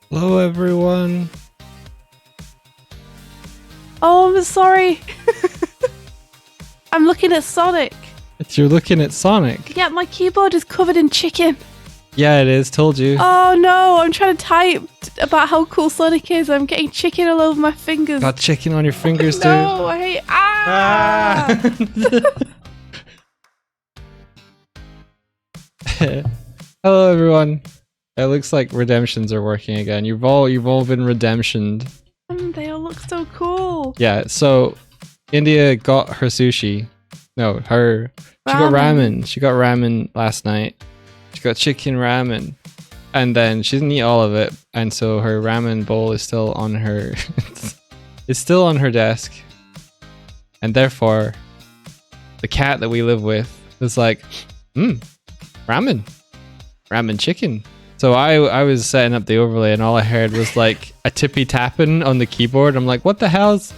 Hello, everyone. Oh, I'm sorry. I'm looking at Sonic. You're looking at Sonic. Yeah, my keyboard is covered in chicken. Yeah, it is. Told you. Oh no, I'm trying to type about how cool Sonic is. I'm getting chicken all over my fingers. Got chicken on your fingers, dude. No, I hate. Hello, everyone. It looks like redemptions are working again. You've all been redemptioned. They all look so cool. Yeah. So, India got her sushi. No, her. She got ramen. She got ramen last night. She got chicken ramen, and then she didn't eat all of it, and so her ramen bowl is still on her. It's still on her desk, and therefore, the cat that we live with was like, ramen chicken. So I was setting up the overlay, and all I heard was like a tippy tapping on the keyboard. I'm like, what the hell's?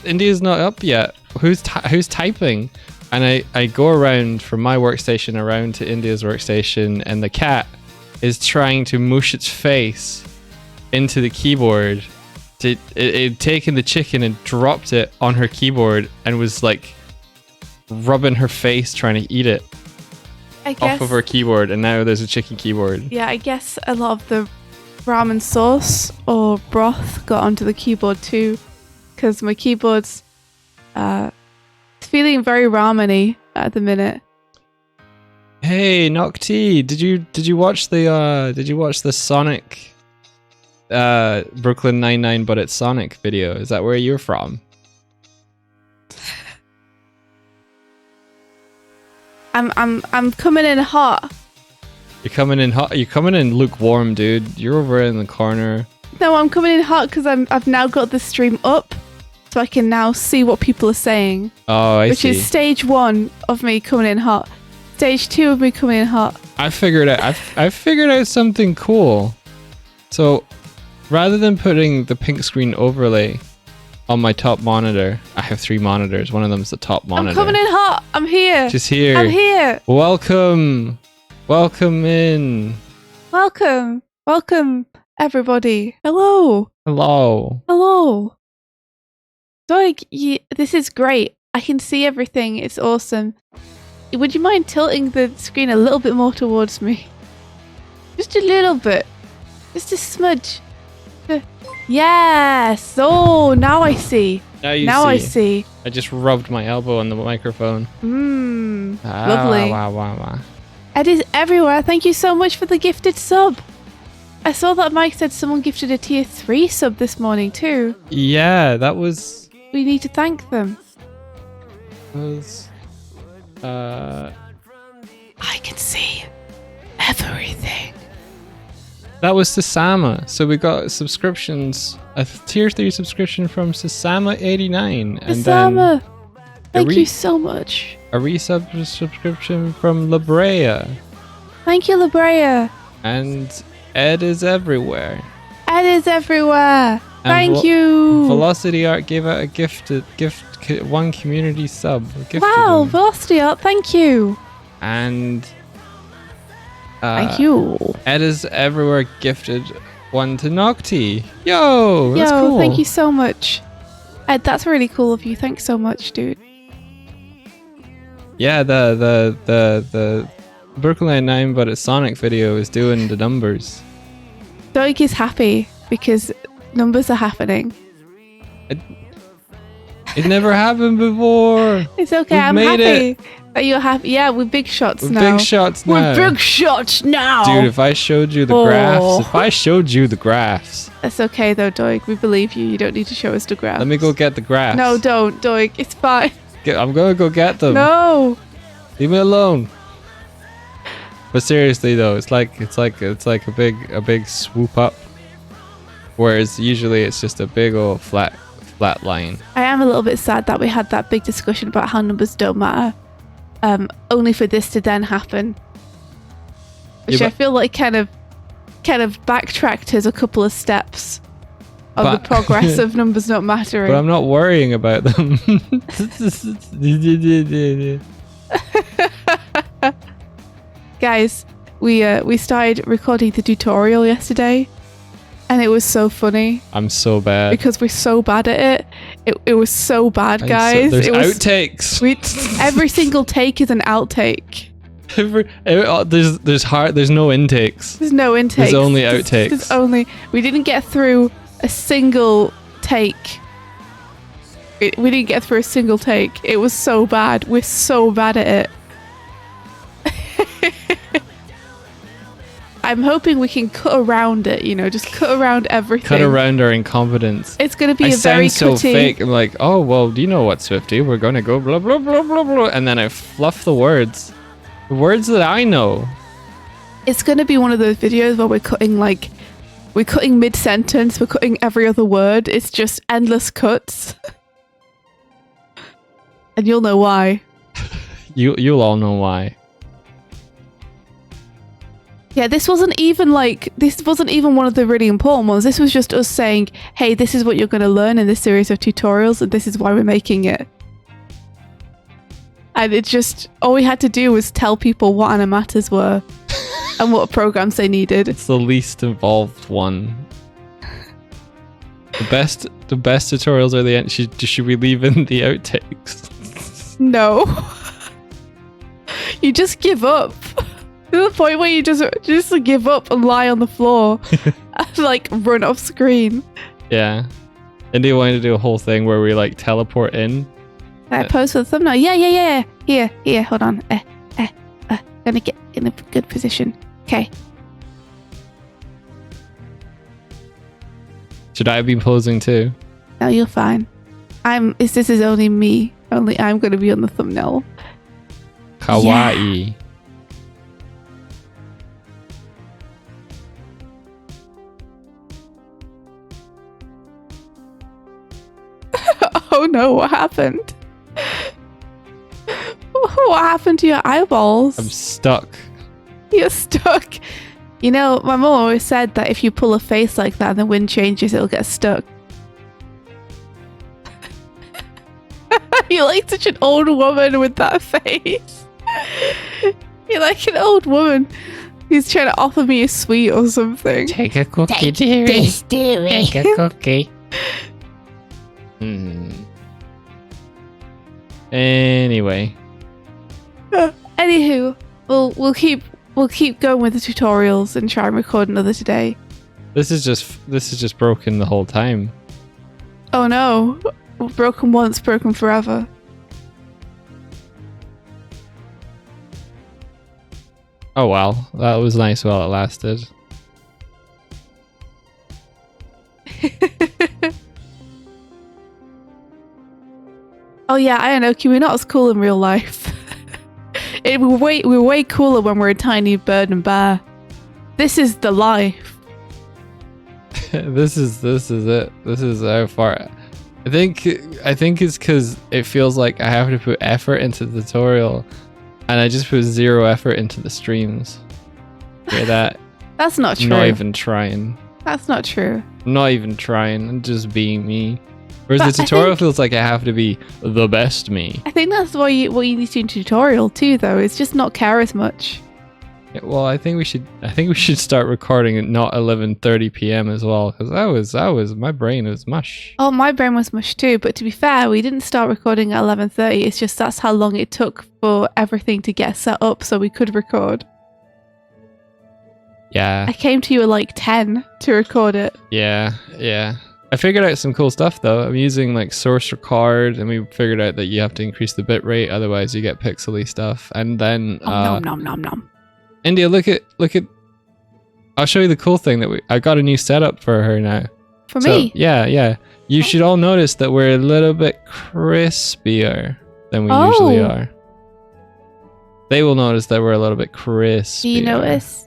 India's not up yet. Who's typing? And I go around from my workstation around to India's workstation, and the cat is trying to mush its face into the keyboard. It had taken the chicken and dropped it on her keyboard and was like rubbing her face trying to eat it off of her keyboard, and now there's a chicken keyboard. Yeah, I guess a lot of the ramen sauce or broth got onto the keyboard too, because my keyboard's feeling very ramen-y at the minute. Hey, Nocti, did you watch the Sonic Brooklyn Nine-Nine but it's Sonic video? Is that where you're from? I'm coming in hot. You're coming in hot. You're coming in lukewarm, dude. You're over in the corner. No, I'm coming in hot because I've now got the stream up, so I can now see what people are saying. Oh, I see. Which is stage 1 of me coming in hot. Stage 2 of me coming in hot. I figured out something cool. So, rather than putting the pink screen overlay on my top monitor, I have 3 monitors. One of them is the top monitor. I'm coming in hot. I'm here. Just here. I'm here. Welcome in. Welcome, everybody. Hello. Doig, this is great. I can see everything. It's awesome. Would you mind tilting the screen a little bit more towards me? Just a little bit. Just a smudge. Yes. Oh, now I see. Now I see. I just rubbed my elbow on the microphone. Lovely. Wow. It is everywhere. Thank you so much for the gifted sub. I saw that Mike said someone gifted a tier 3 sub this morning too. Yeah, that was... We need to thank them. I can see everything. That was Sasama. So we got subscriptions, a tier 3 subscription from Sasama89. Sasama! Thank you so much. A resub subscription from Labrea. Thank you, Labrea. And Ed is everywhere. Thank you. Velocity Art gave out a gift, one community sub. Wow, Velocity Art, thank you. And thank you. Ed is everywhere gifted one to Nocti. Yo, that's cool. Thank you so much. Ed, that's really cool of you. Thanks so much, dude. Yeah, the Brooklyn Nine-Nine but it's Sonic video is doing the numbers. Doig is happy because numbers are happening. It never happened before. It's okay. I'm happy that you're happy. Yeah, we're big shots now. We're big shots now. Dude, if I showed you the graphs. That's okay though, Doig. We believe you. You don't need to show us the graphs. Let me go get the graphs. No, don't, Doig. It's fine. I'm gonna go get them. No. Leave me alone. But seriously though, it's like a big swoop up. Whereas usually it's just a big old flat line. I am a little bit sad that we had that big discussion about how numbers don't matter. Only for this to then happen. Which I feel like kind of backtracked us a couple of steps of the progress of numbers not mattering. But I'm not worrying about them. Guys, we started recording the tutorial yesterday, And it was so funny. I'm so bad. Because we're so bad at it. It was so bad, guys. There's it was, outtakes. Every single take is an outtake. There's no intakes. There's no intakes. There's only outtakes. We didn't get through a single take. We didn't get through a single take. It was so bad. We're so bad at it. I'm hoping we can cut around it, just cut around everything. Cut around our incompetence. It's going to be I a very sound so cutty. fake. I'm like, oh, well, do you know what, Swifty? We're going to go blah, blah, blah, blah, blah. And then I fluff the words. The words that I know. It's going to be one of those videos where we're cutting mid-sentence. We're cutting every other word. It's just endless cuts. And you'll know why. You'll all know why. Yeah, this wasn't even one of the really important ones. This was just us saying, hey, this is what you're going to learn in this series of tutorials, and this is why we're making it. And it just, all we had to do was tell people what animators were and what programs they needed. It's the least involved one. The best tutorials are the end. Should we leave in the outtakes? No. You just give up. To the point where you just give up and lie on the floor and run off screen. Yeah. India wanted to do a whole thing where we teleport in. I pose for the thumbnail. Yeah. Here, hold on. Gonna get in a good position. Okay. Should I be posing too? No, you're fine. This is only me. Only I'm gonna be on the thumbnail. Kawaii. Yeah. Oh no, what happened? What happened to your eyeballs? I'm stuck. You're stuck. My mom always said that if you pull a face like that and the wind changes, it'll get stuck. You're like such an old woman with that face. You're like an old woman who's trying to offer me a sweet or something. Take a cookie, dearie. Take a cookie. Anyway. Anywho, we'll keep going with the tutorials and try and record another today. This is just broken the whole time. Oh no. Broken once, broken forever. Oh well, that was nice while it lasted. Oh yeah, I don't know. We're not as cool in real life. We're way cooler when we're a tiny bird and bear. This is the life. This is it. This is how far. I think it's because it feels like I have to put effort into the tutorial, and I just put zero effort into the streams. Hear that? That's not true. Not even trying. That's not true. I'm not even trying. I'm just being me. Whereas the tutorial feels like I have to be the best me. I think that's what you need to do in tutorial too, though. It's just not care as much. Yeah, well, I think we should start recording at not 11:30 p.m. as well, because that was my brain was mush. Oh, my brain was mush too. But to be fair, we didn't start recording at 11:30. It's just that's how long it took for everything to get set up so we could record. Yeah. I came to you at 10 to record it. Yeah. I figured out some cool stuff though. I'm using source record, and we figured out that you have to increase the bit rate, otherwise you get pixely stuff. And then nom. India, look at I'll show you the cool thing that I got a new setup for her now. For me? Yeah. You should all notice that we're a little bit crispier than we usually are. They will notice that we're a little bit crispier. Do you notice?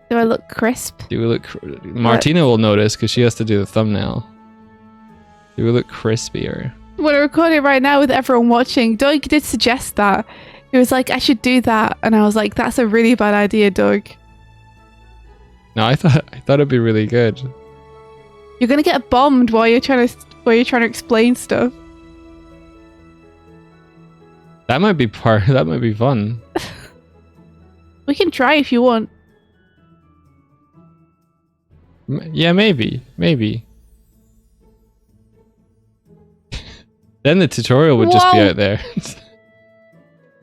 Do I look crisp? Do we look... Martina will notice because she has to do the thumbnail. Do we look crispier? We're recording right now with everyone watching. Doig did suggest that. He was like, I should do that. And I was like, that's a really bad idea, Doig. No, I thought it'd be really good. You're going to get bombed while you're trying to explain stuff. That might be fun. We can try if you want. Yeah, maybe. Then the tutorial would just be out there.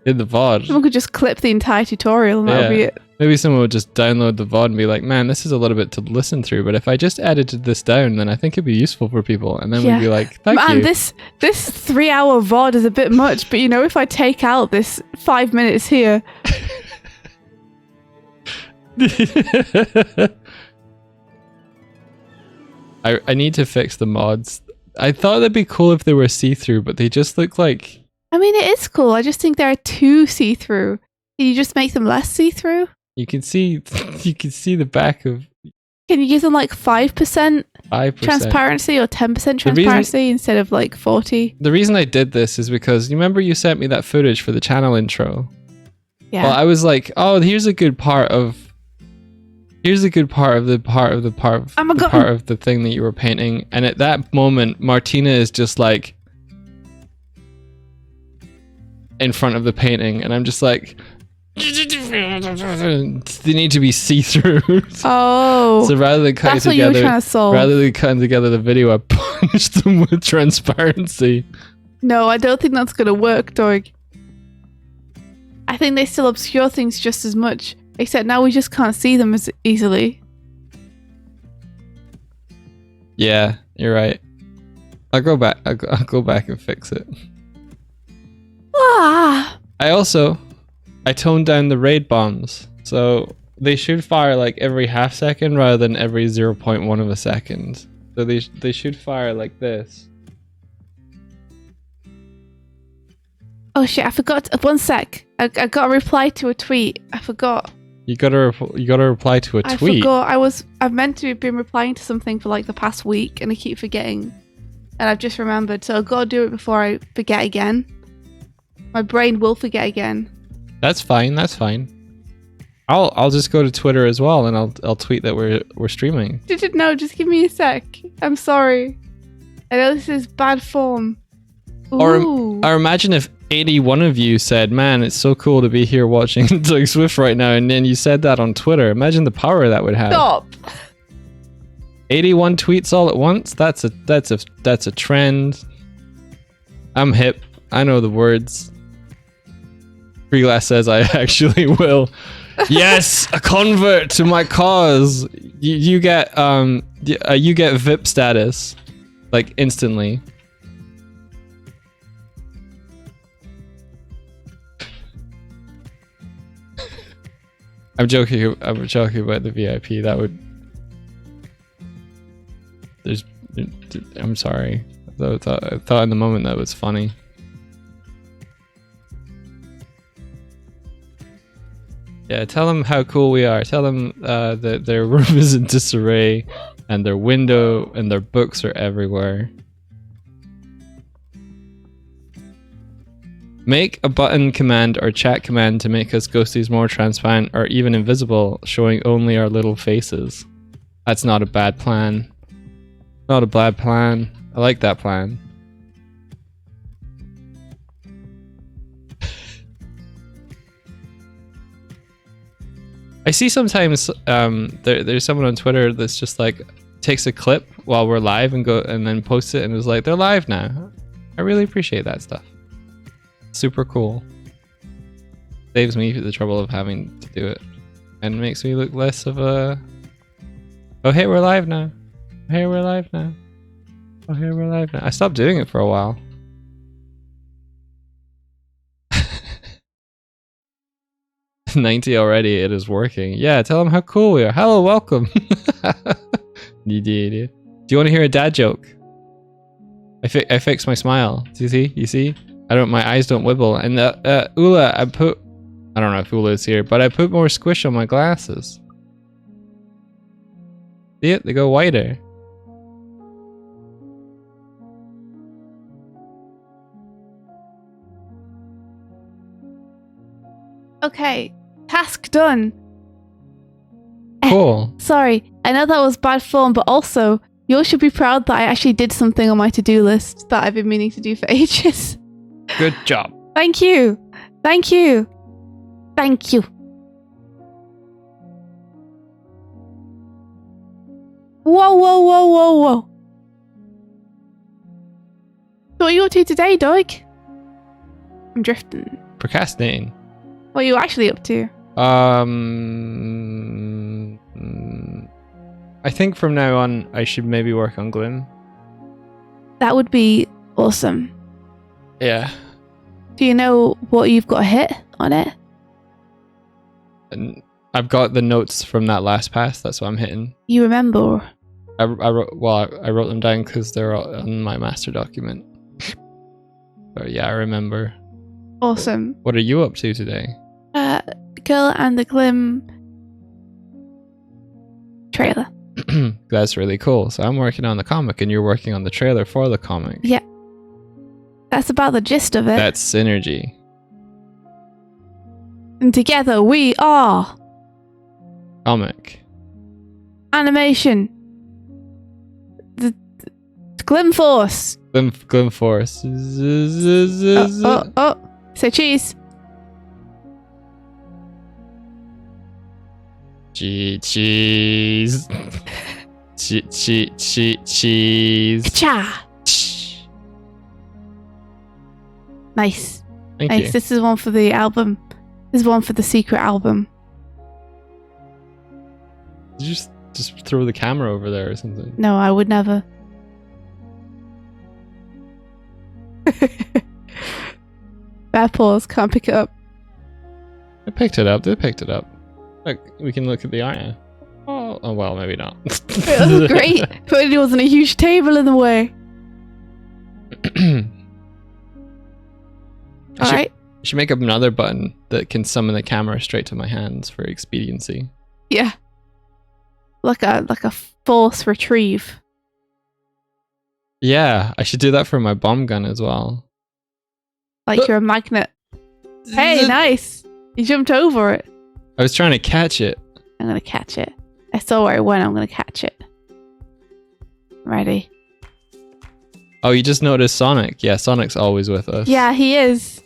In the VOD. Someone could just clip the entire tutorial and that'll be it. Maybe someone would just download the VOD and be like, man, this is a little bit to listen through, but if I just edited this down, then I think it'd be useful for people. And then we'd be like, thank you. Man, this 3-hour VOD is a bit much, but if I take out this 5 minutes here. I need to fix the mods. I thought they'd be cool if they were see-through, but they just look like... I mean, it is cool. I just think they're too see-through. Can you just make them less see-through? You can see the back of... Can you give them like 5% transparency or 10% transparency instead of like 40? The reason I did this is because you remember you sent me that footage for the channel intro? Yeah. Well, I was like, oh, here's a good part of the thing that you were painting. And at that moment, Martina is just like in front of the painting, and I'm just like, they need to be see-through. Oh, so rather than cutting together the video, I punched them with transparency. No, I don't think that's gonna work, Doig. I think they still obscure things just as much, except now we just can't see them as easily. Yeah, you're right. I'll go back and fix it. Ah. I toned down the raid bombs, so they should fire like every half second rather than every 0.1 of a second. So they should fire like this. Oh shit! I forgot. 1 sec. I got a reply to a tweet. I forgot. You got to reply to a tweet. I forgot. I've meant to have been replying to something for like the past week, and I keep forgetting. And I've just remembered, so I've got to do it before I forget again. My brain will forget again. That's fine. I'll just go to Twitter as well, and I'll tweet that we're streaming. No, just give me a sec. I'm sorry. I know this is bad form. Ooh. Or imagine if 81 of you said, "Man, it's so cool to be here watching Doug Swift right now," and then you said that on Twitter. Imagine the power that would have. Stop. 81 tweets all at once. That's a trend. I'm hip. I know the words. Freeglass says I actually will. Yes, a convert to my cause. You get VIP status, like instantly. I'm joking about the VIP. That would. I'm sorry. I thought in the moment that was funny. Yeah, tell them how cool we are. Tell them that their room is in disarray, and their window and their books are everywhere. Make a button command or chat command to make us ghosties more transparent or even invisible, showing only our little faces. That's not a bad plan. Not a bad plan. I like that plan. I see sometimes there's someone on Twitter that's just like takes a clip while we're live and then posts it and is like, they're live now. I really appreciate that stuff. Super cool. Saves me the trouble of having to do it and makes me look less of a, oh hey, we're live now. Hey, we're live now. Oh hey, we're live now. I stopped doing it for a while. 90 already, it is working. Yeah, tell them how cool we are. Hello, welcome. Do you want to hear a dad joke? I fixed my smile. Do you see? You see? My eyes don't wibble. And Ula, I don't know if Ula is here, but I put more squish on my glasses. See it? They go whiter. Okay. Task done. Cool. Sorry, I know that was bad form, but also, you all should be proud that I actually did something on my to-do list that I've been meaning to do for ages. Good job. Thank you. Thank you. Thank you. Whoa, whoa, whoa, whoa, whoa. So what are you up to today, Doig? I'm drifting. Procrastinating. What are you actually up to? I think from now on, I should maybe work on Glim. That would be awesome. Yeah. Do you know what you've got hit on it? And I've got the notes from that last pass. That's what I'm hitting. You remember? I wrote them down because they're on my master document. So yeah, I remember. Awesome. What are you up to today? Girl and the Glim trailer. That's really cool. So I'm working on the comic and you're working on the trailer for the comic. Yeah. That's about the gist of it. That's synergy. And together we are Comic. animation. The Glim Force. Glim Force. Oh. Say cheese. Cheese. Cheese. Ka-cha. Nice. Thank Nice. you. This is one for the album. This is one for the secret album. Did you just throw the camera over there or something? No, I would never. Bad pause. Can't pick it up. I picked it up. They picked it up. Look, we can look at the art now. Oh well, maybe not. It was great, but it wasn't a huge table in the way. All right. You should make up another button that can summon the camera straight to my hands for expediency. Yeah. Like a force retrieve. Yeah, I should do that for my bomb gun as well. Like you're a magnet. Hey, nice. You jumped over it. I was trying to catch it. I'm gonna catch it. I saw where it went. I'm gonna catch it. Ready. Oh, you just noticed Sonic. Yeah, Sonic's always with us. Yeah, he is.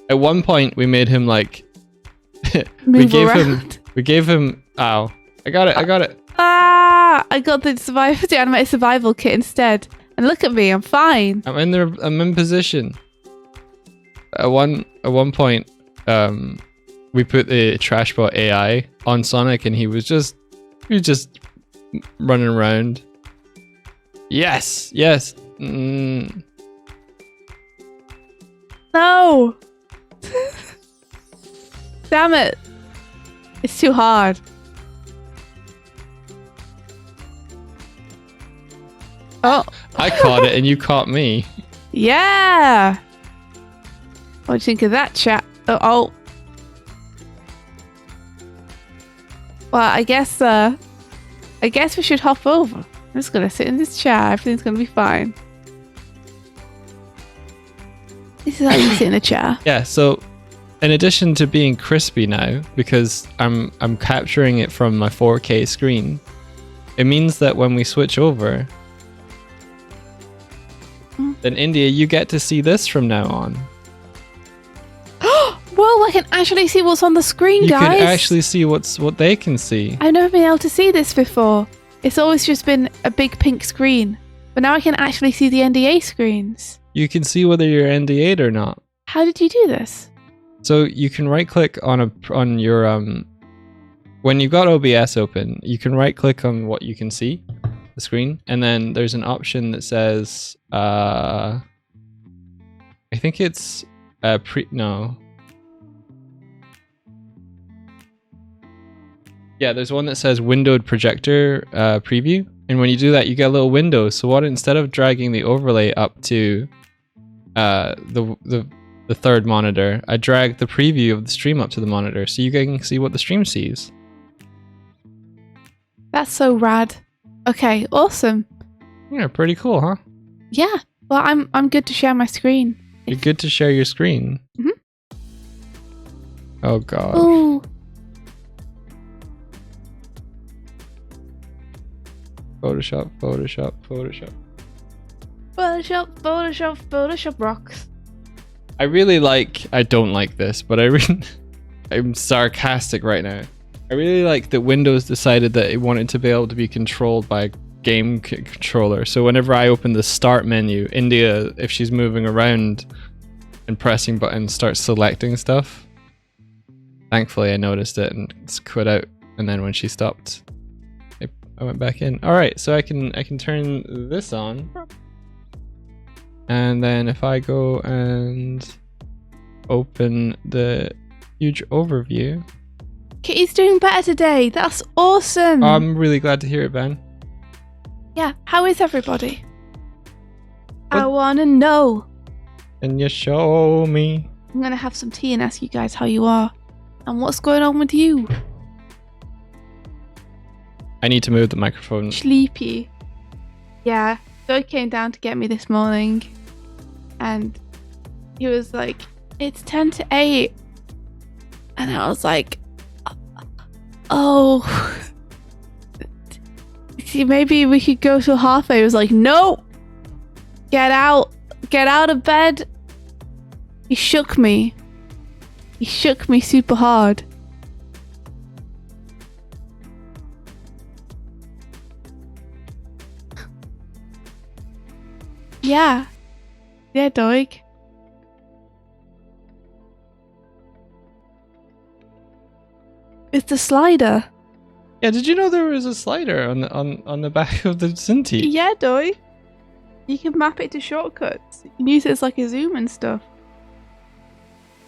At one point, we made him like... Move around. We gave him... Ow. I got it. Ah! I got the animated survival kit instead. And look at me, I'm fine. I'm in position. At one point, we put the Trashbot AI on Sonic, and he was just running around. Yes. No! Damn it. It's too hard. Oh. I caught it and you caught me. Yeah! What do you think of that, chat? Oh. Well, I guess we should hop over. I'm just gonna sit in this chair. Everything's gonna be fine. This is how you sit in a chair. Yeah, so in addition to being crispy now, because I'm capturing it from my 4K screen, it means that when we switch over, then India, you get to see this from now on. Whoa, I can actually see what's on the screen, guys. You can actually see what they can see. I've never been able to see this before. It's always just been a big pink screen. But now I can actually see the NDA screens. You can see whether you're NDA'd or not. How did you do this? So you can right click on your when you've got OBS open, you can right click on what you can see, the screen, and then there's an option that says I think it's Yeah, there's one that says windowed projector preview, and when you do that, you get a little window. So what? Instead of dragging the overlay up to the third monitor, I drag the preview of the stream up to the monitor, so you can see what the stream sees. That's so rad. Okay, awesome. Yeah, pretty cool, huh? Yeah. Well, I'm good to share my screen. You're good to share your screen. Mm-hmm. Oh god. Ooh. Photoshop rocks. I don't like this, but I'm sarcastic right now. I really like that Windows decided that it wanted to be able to be controlled by a game controller. So whenever I open the start menu, India, if she's moving around and pressing buttons, starts selecting stuff. Thankfully, I noticed it and it's quit out. And then when she stopped, I went back in. All right, so I can turn this on. And then if I go and open the huge overview. Kitty's doing better today. That's awesome. I'm really glad to hear it, Ben. Yeah, how is everybody? What? I want to know. Can you show me? I'm going to have some tea and ask you guys how you are. And what's going on with you? I need to move the microphone. Sleepy. Yeah, Doig came down to get me this morning. And he was like, it's 10 to 8. And I was like, oh, see, maybe we could go till half 8. He was like, no, get out of bed. He shook me super hard. Yeah Doig. It's the slider. Yeah, did you know there was a slider on the back of the Cintiq? Yeah, Doig. You can map it to shortcuts. You can use it as like a zoom and stuff.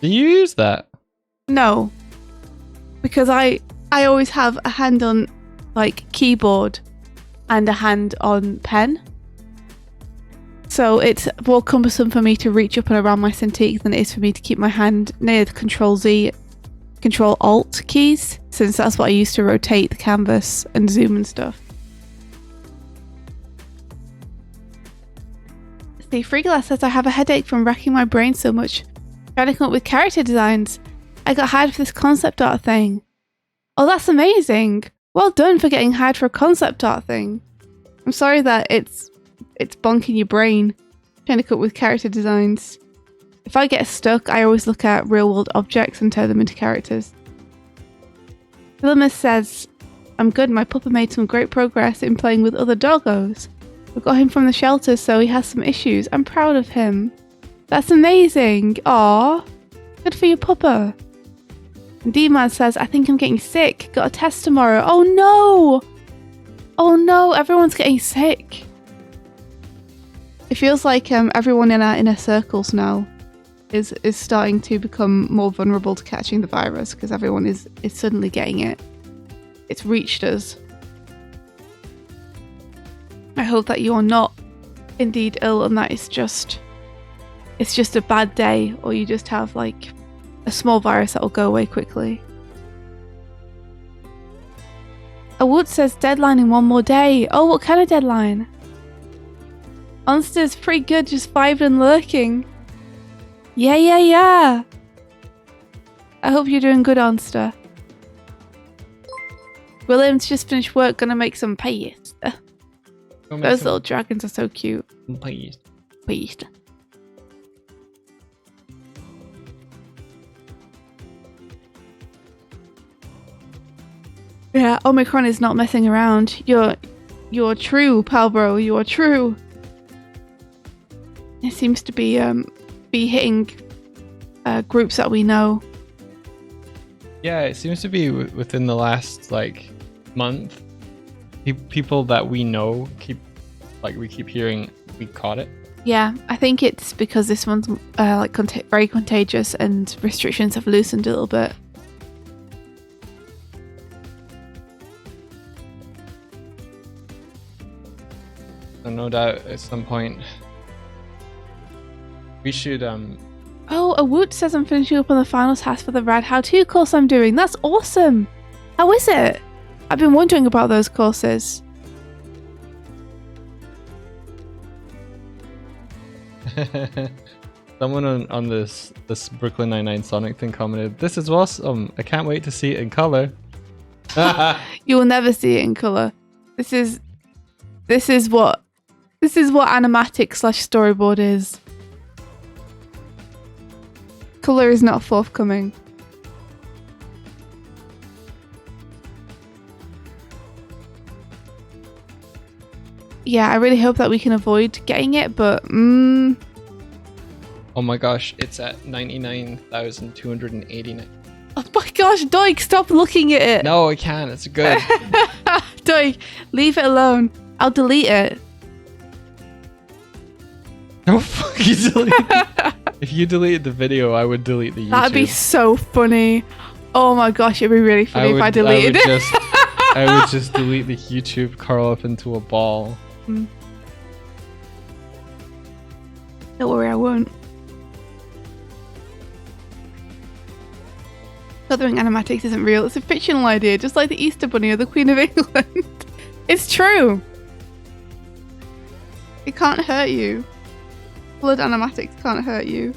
Do you use that? No. Because I always have a hand on like keyboard and a hand on pen. So it's more cumbersome for me to reach up and around my Cintiq than it is for me to keep my hand near the Control-Z, Control-Alt keys, since that's what I use to rotate the canvas and zoom and stuff. See, Freeglass says I have a headache from racking my brain so much trying to come up with character designs. I got hired for this concept art thing. Oh, that's amazing. Well done for getting hired for a concept art thing. I'm sorry that it's bonking your brain trying to come up with character designs. If I get stuck, I always look at real-world objects and turn them into characters. Philemus says, I'm good, my pupper made some great progress in playing with other doggos. We got him from the shelter, so he has some issues. I'm proud of him. That's amazing. Aww. Good for your pupper. And D-Man says, I think I'm getting sick. Got a test tomorrow. Oh no! Oh no, everyone's getting sick. It feels like everyone in our inner circles now is starting to become more vulnerable to catching the virus because everyone is suddenly getting it. It's reached us. I hope that you are not indeed ill and that it's just a bad day, or you just have like a small virus that will go away quickly. A Wood says deadline in one more day. Oh, what kind of deadline? Onster's pretty good, just vibing and lurking. Yeah. I hope you're doing good, Onster. William's just finished work, gonna make some paste. Those little dragons are so cute. Paste. Yeah, Omicron is not messing around. You're true, pal bro. You are true. It seems to be hitting groups that we know. Yeah, it seems to be within the last like month. People that we know we keep hearing we caught it. Yeah, I think it's because this one's very contagious and restrictions have loosened a little bit. So no doubt at some point we should Oh, a Woot says I'm finishing up on the final task for the Rad How-To course I'm doing. That's awesome. How is it? I've been wondering about those courses. Someone on this Brooklyn Nine-Nine Sonic thing commented, "This is awesome. I can't wait to see it in color." You will never see it in color. This is what animatic / storyboard is. Color is not forthcoming. Yeah, I really hope that we can avoid getting it, but Oh my gosh, it's at 99,289. oh my gosh, Doig, stop looking at it. No, I can't. It's good. Doig, leave it alone. I'll delete it. No, fuck you delete. If you deleted the video, I would delete the YouTube. That'd be so funny. Oh my gosh, it'd be really funny if I deleted it. I would just delete the YouTube, curl up into a ball. Don't worry, I won't. Feathering animatics isn't real. It's a fictional idea, just like the Easter Bunny or the Queen of England. It's true. It can't hurt you. Blood animatics can't hurt you.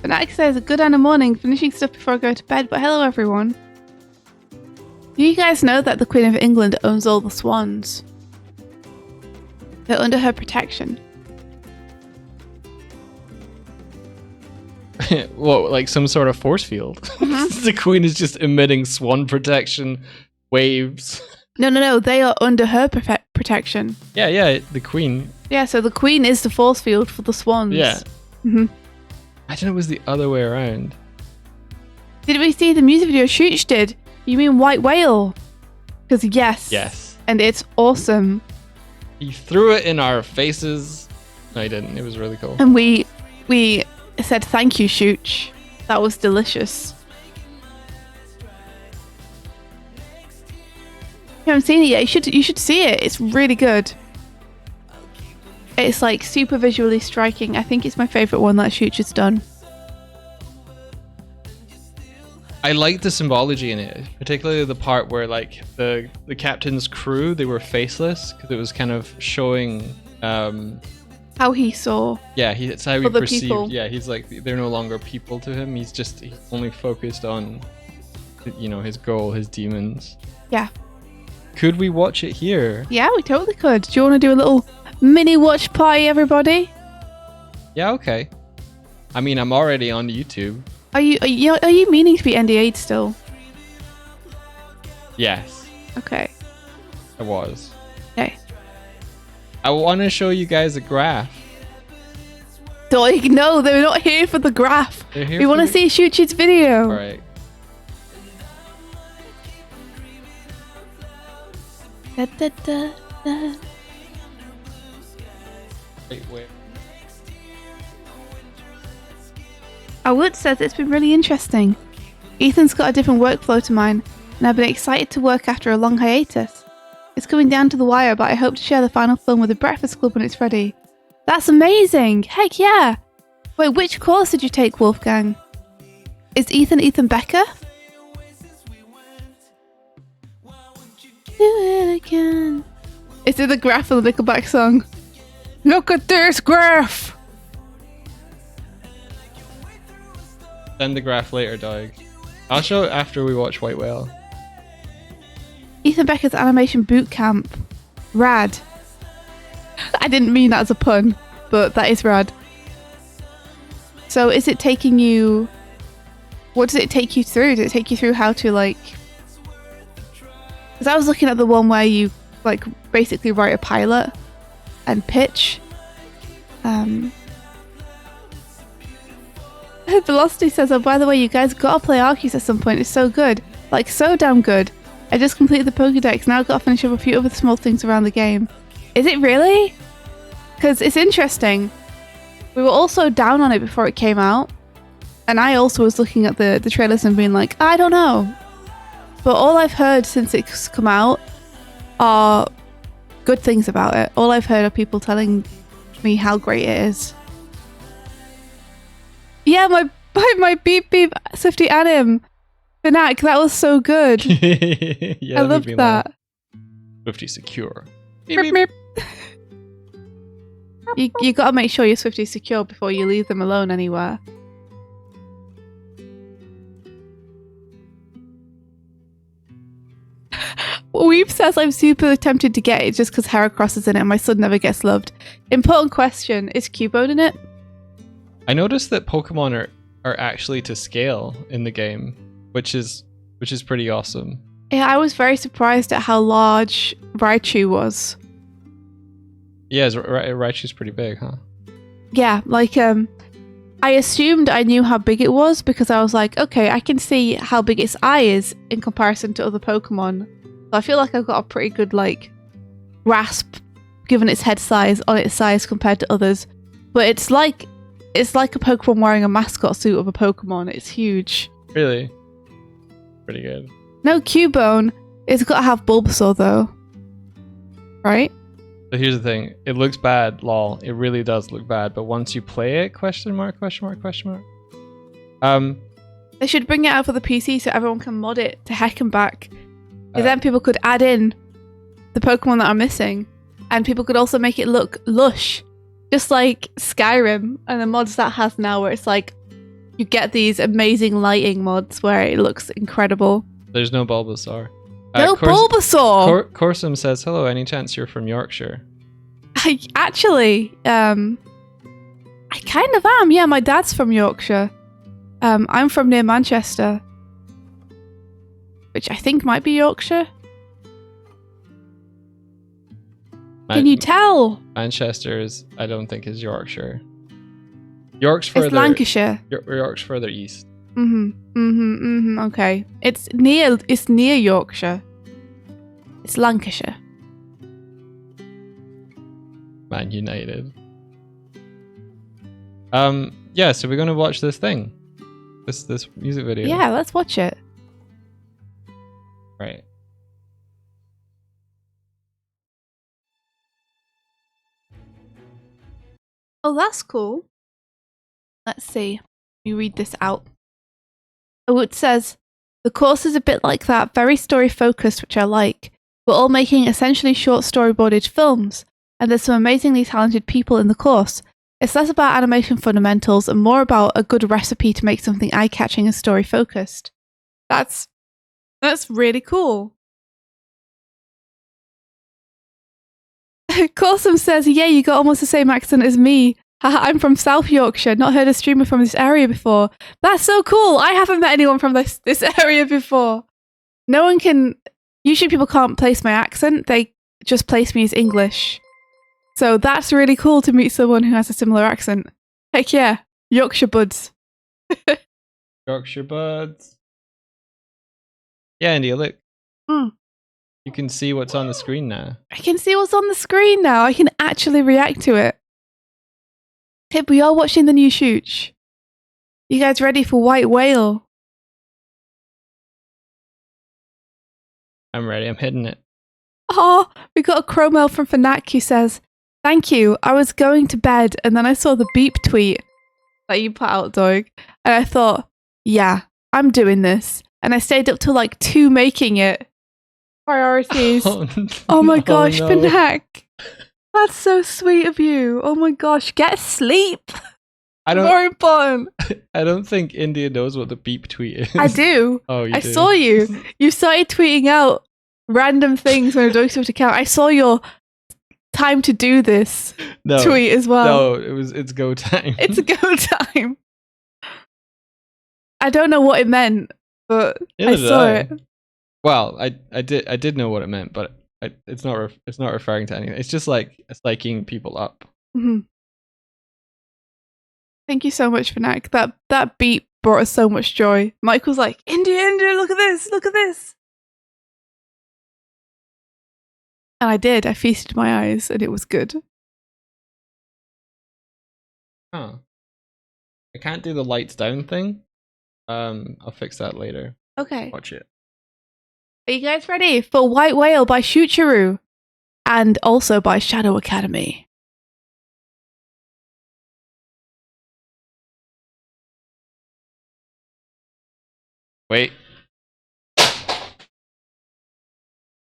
Fanatic says, a good Anna morning, finishing stuff before I go to bed, but hello everyone. Do you guys know that the Queen of England owns all the swans? They're under her protection. What, like some sort of force field? The Queen is just emitting swan protection waves. No, they are under her protection. Yeah, the Queen. Yeah, so the Queen is the force field for the swans. Yeah. Mm-hmm. I didn't know it was the other way around. Did we see the music video Shooch did? You mean White Whale? Because yes. And it's awesome. He threw it in our faces. No, he didn't. It was really cool. And we said thank you, Shooch. That was delicious. You haven't seen it yet. You should see it. It's really good. It's like super visually striking. I think it's my favorite one that Shooch has done. I like the symbology in it, particularly the part where like the captain's crew, they were faceless because it was kind of showing how he saw. Yeah, it's how he perceived. People. Yeah, he's like they're no longer people to him. He's only focused on, you know, his goal, his demons. Yeah. Could we watch it here? Yeah, we totally could. Do you want to do a little mini watch party, everybody? Yeah, okay. I mean, I'm already on YouTube. Are you meaning to be NDA'd still? Yes. Okay. I was. Okay. I want to show you guys a graph. Doig, no, they're not here for the graph. We want to see Shooch's video. All right. Da, da, da, da. Wait. Wood says it's been really interesting. Ethan's got a different workflow to mine, and I've been excited to work after a long hiatus. It's coming down to the wire, but I hope to share the final film with the Breakfast Club when it's ready. That's amazing! Heck yeah! Wait, which course did you take, Wolfgang? Is Ethan Becker? Do it again. Is it the graph of the Nickelback song? Look at this graph! Send the graph later, Doig. I'll show it after we watch White Whale. Ethan Becker's animation boot camp. Rad. I didn't mean that as a pun, but that is rad. So is it taking you... What does it take you through? Does it take you through how to like... Because I was looking at the one where you like basically write a pilot and pitch. Velocity says, oh, by the way, you guys gotta play Arceus at some point. It's so good. Like, so damn good. I just completed the Pokédex. Now I've got to finish up a few other small things around the game. Is it really? Because it's interesting. We were also down on it before it came out. And I also was looking at the trailers and being like, I don't know. But all I've heard since it's come out are good things about it. All I've heard are people telling me how great it is. Yeah, my beep beep Swifty anim. Fnac, that was so good. Yeah, I loved that. Swifty secure. Beep, beep. You gotta make sure your Swifty's secure before you leave them alone anywhere. Weeb says I'm super tempted to get it just because Heracross is in it and my son never gets loved. Important question, is Cubone in it? I noticed that Pokemon are actually to scale in the game, which is pretty awesome. Yeah, I was very surprised at how large Raichu was. Yeah, Raichu's pretty big, huh? Yeah, like I assumed I knew how big it was because I was like, okay, I can see how big its eye is in comparison to other Pokemon. So I feel like I've got a pretty good like grasp given its head size on its size compared to others. But it's like a Pokemon wearing a mascot suit of a Pokemon. It's huge. Really? Pretty good. No Cubone. It's got to have Bulbasaur though. Right? So here's the thing. It looks bad, lol. It really does look bad. But once you play it, question mark. They should bring it out for the PC so everyone can mod it to heck and back. Because then people could add in the Pokemon that are missing. And people could also make it look lush. Just like Skyrim and the mods that has now where it's like you get these amazing lighting mods where it looks incredible. There's no Bulbasaur. Bulbasaur! Corsum says, hello, any chance you're from Yorkshire? I kind of am. Yeah, my dad's from Yorkshire. I'm from near Manchester. Which I think might be Yorkshire. Can you tell? Manchester I don't think is Yorkshire. York's further. It's Lancashire. York's further east. Okay. It's near Yorkshire. It's Lancashire. Man United. Yeah, so we're gonna watch this thing. This music video. Yeah, let's watch it. Right. Oh, that's cool. Let's see. Let me read this out. Oh, it says, the course is a bit like that, very story focused, which I like. We're all making essentially short storyboarded films, and there's some amazingly talented people in the course. It's less about animation fundamentals and more about a good recipe to make something eye-catching and story-focused. That's really cool. Corsum says, yeah, you got almost the same accent as me. Haha, I'm from South Yorkshire, not heard a streamer from this area before. That's so cool. I haven't met anyone from this area before. No one can... Usually people can't place my accent. They just place me as English. So that's really cool to meet someone who has a similar accent. Heck yeah. Yorkshire buds. Yorkshire buds. Yeah, India, look. You can see what's on the screen now. I can see what's on the screen now. I can actually react to it. Tip, we are watching the new Shooch. You guys ready for White Whale? I'm ready. I'm hitting it. Oh, we got a Chromel from Fnac who says, thank you. I was going to bed and then I saw the beep tweet that you put out, Doig. And I thought, yeah, I'm doing this. And I stayed up till like 2 making it. Priorities. Oh my gosh, no. Fnac. That's so sweet of you. Oh my gosh, get sleep. More important. I don't think India knows what the beep tweet is. I do. Oh, you I do. saw you. You started tweeting out random things when a Doig Swift account. I saw your time to do this tweet as well. No, it's go time. It's go time. I don't know what it meant, but I saw it. Well, I did know what it meant, but it's not referring to anything. It's just like it's liking people up. Mm-hmm. Thank you so much, Fnac. That beat brought us so much joy. Mike was like, India, look at this, look at this. And I did. I feasted my eyes and it was good. Huh. I can't do the lights down thing. I'll fix that later. Okay. Watch it. Are you guys ready for White Whale by Shoocheroo? And also by Shadow Academy. Wait,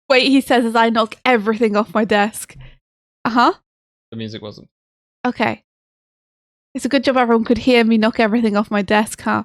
he says as I knock everything off my desk. Uh-huh. The music wasn't. Okay. It's a good job everyone could hear me knock everything off my desk, huh?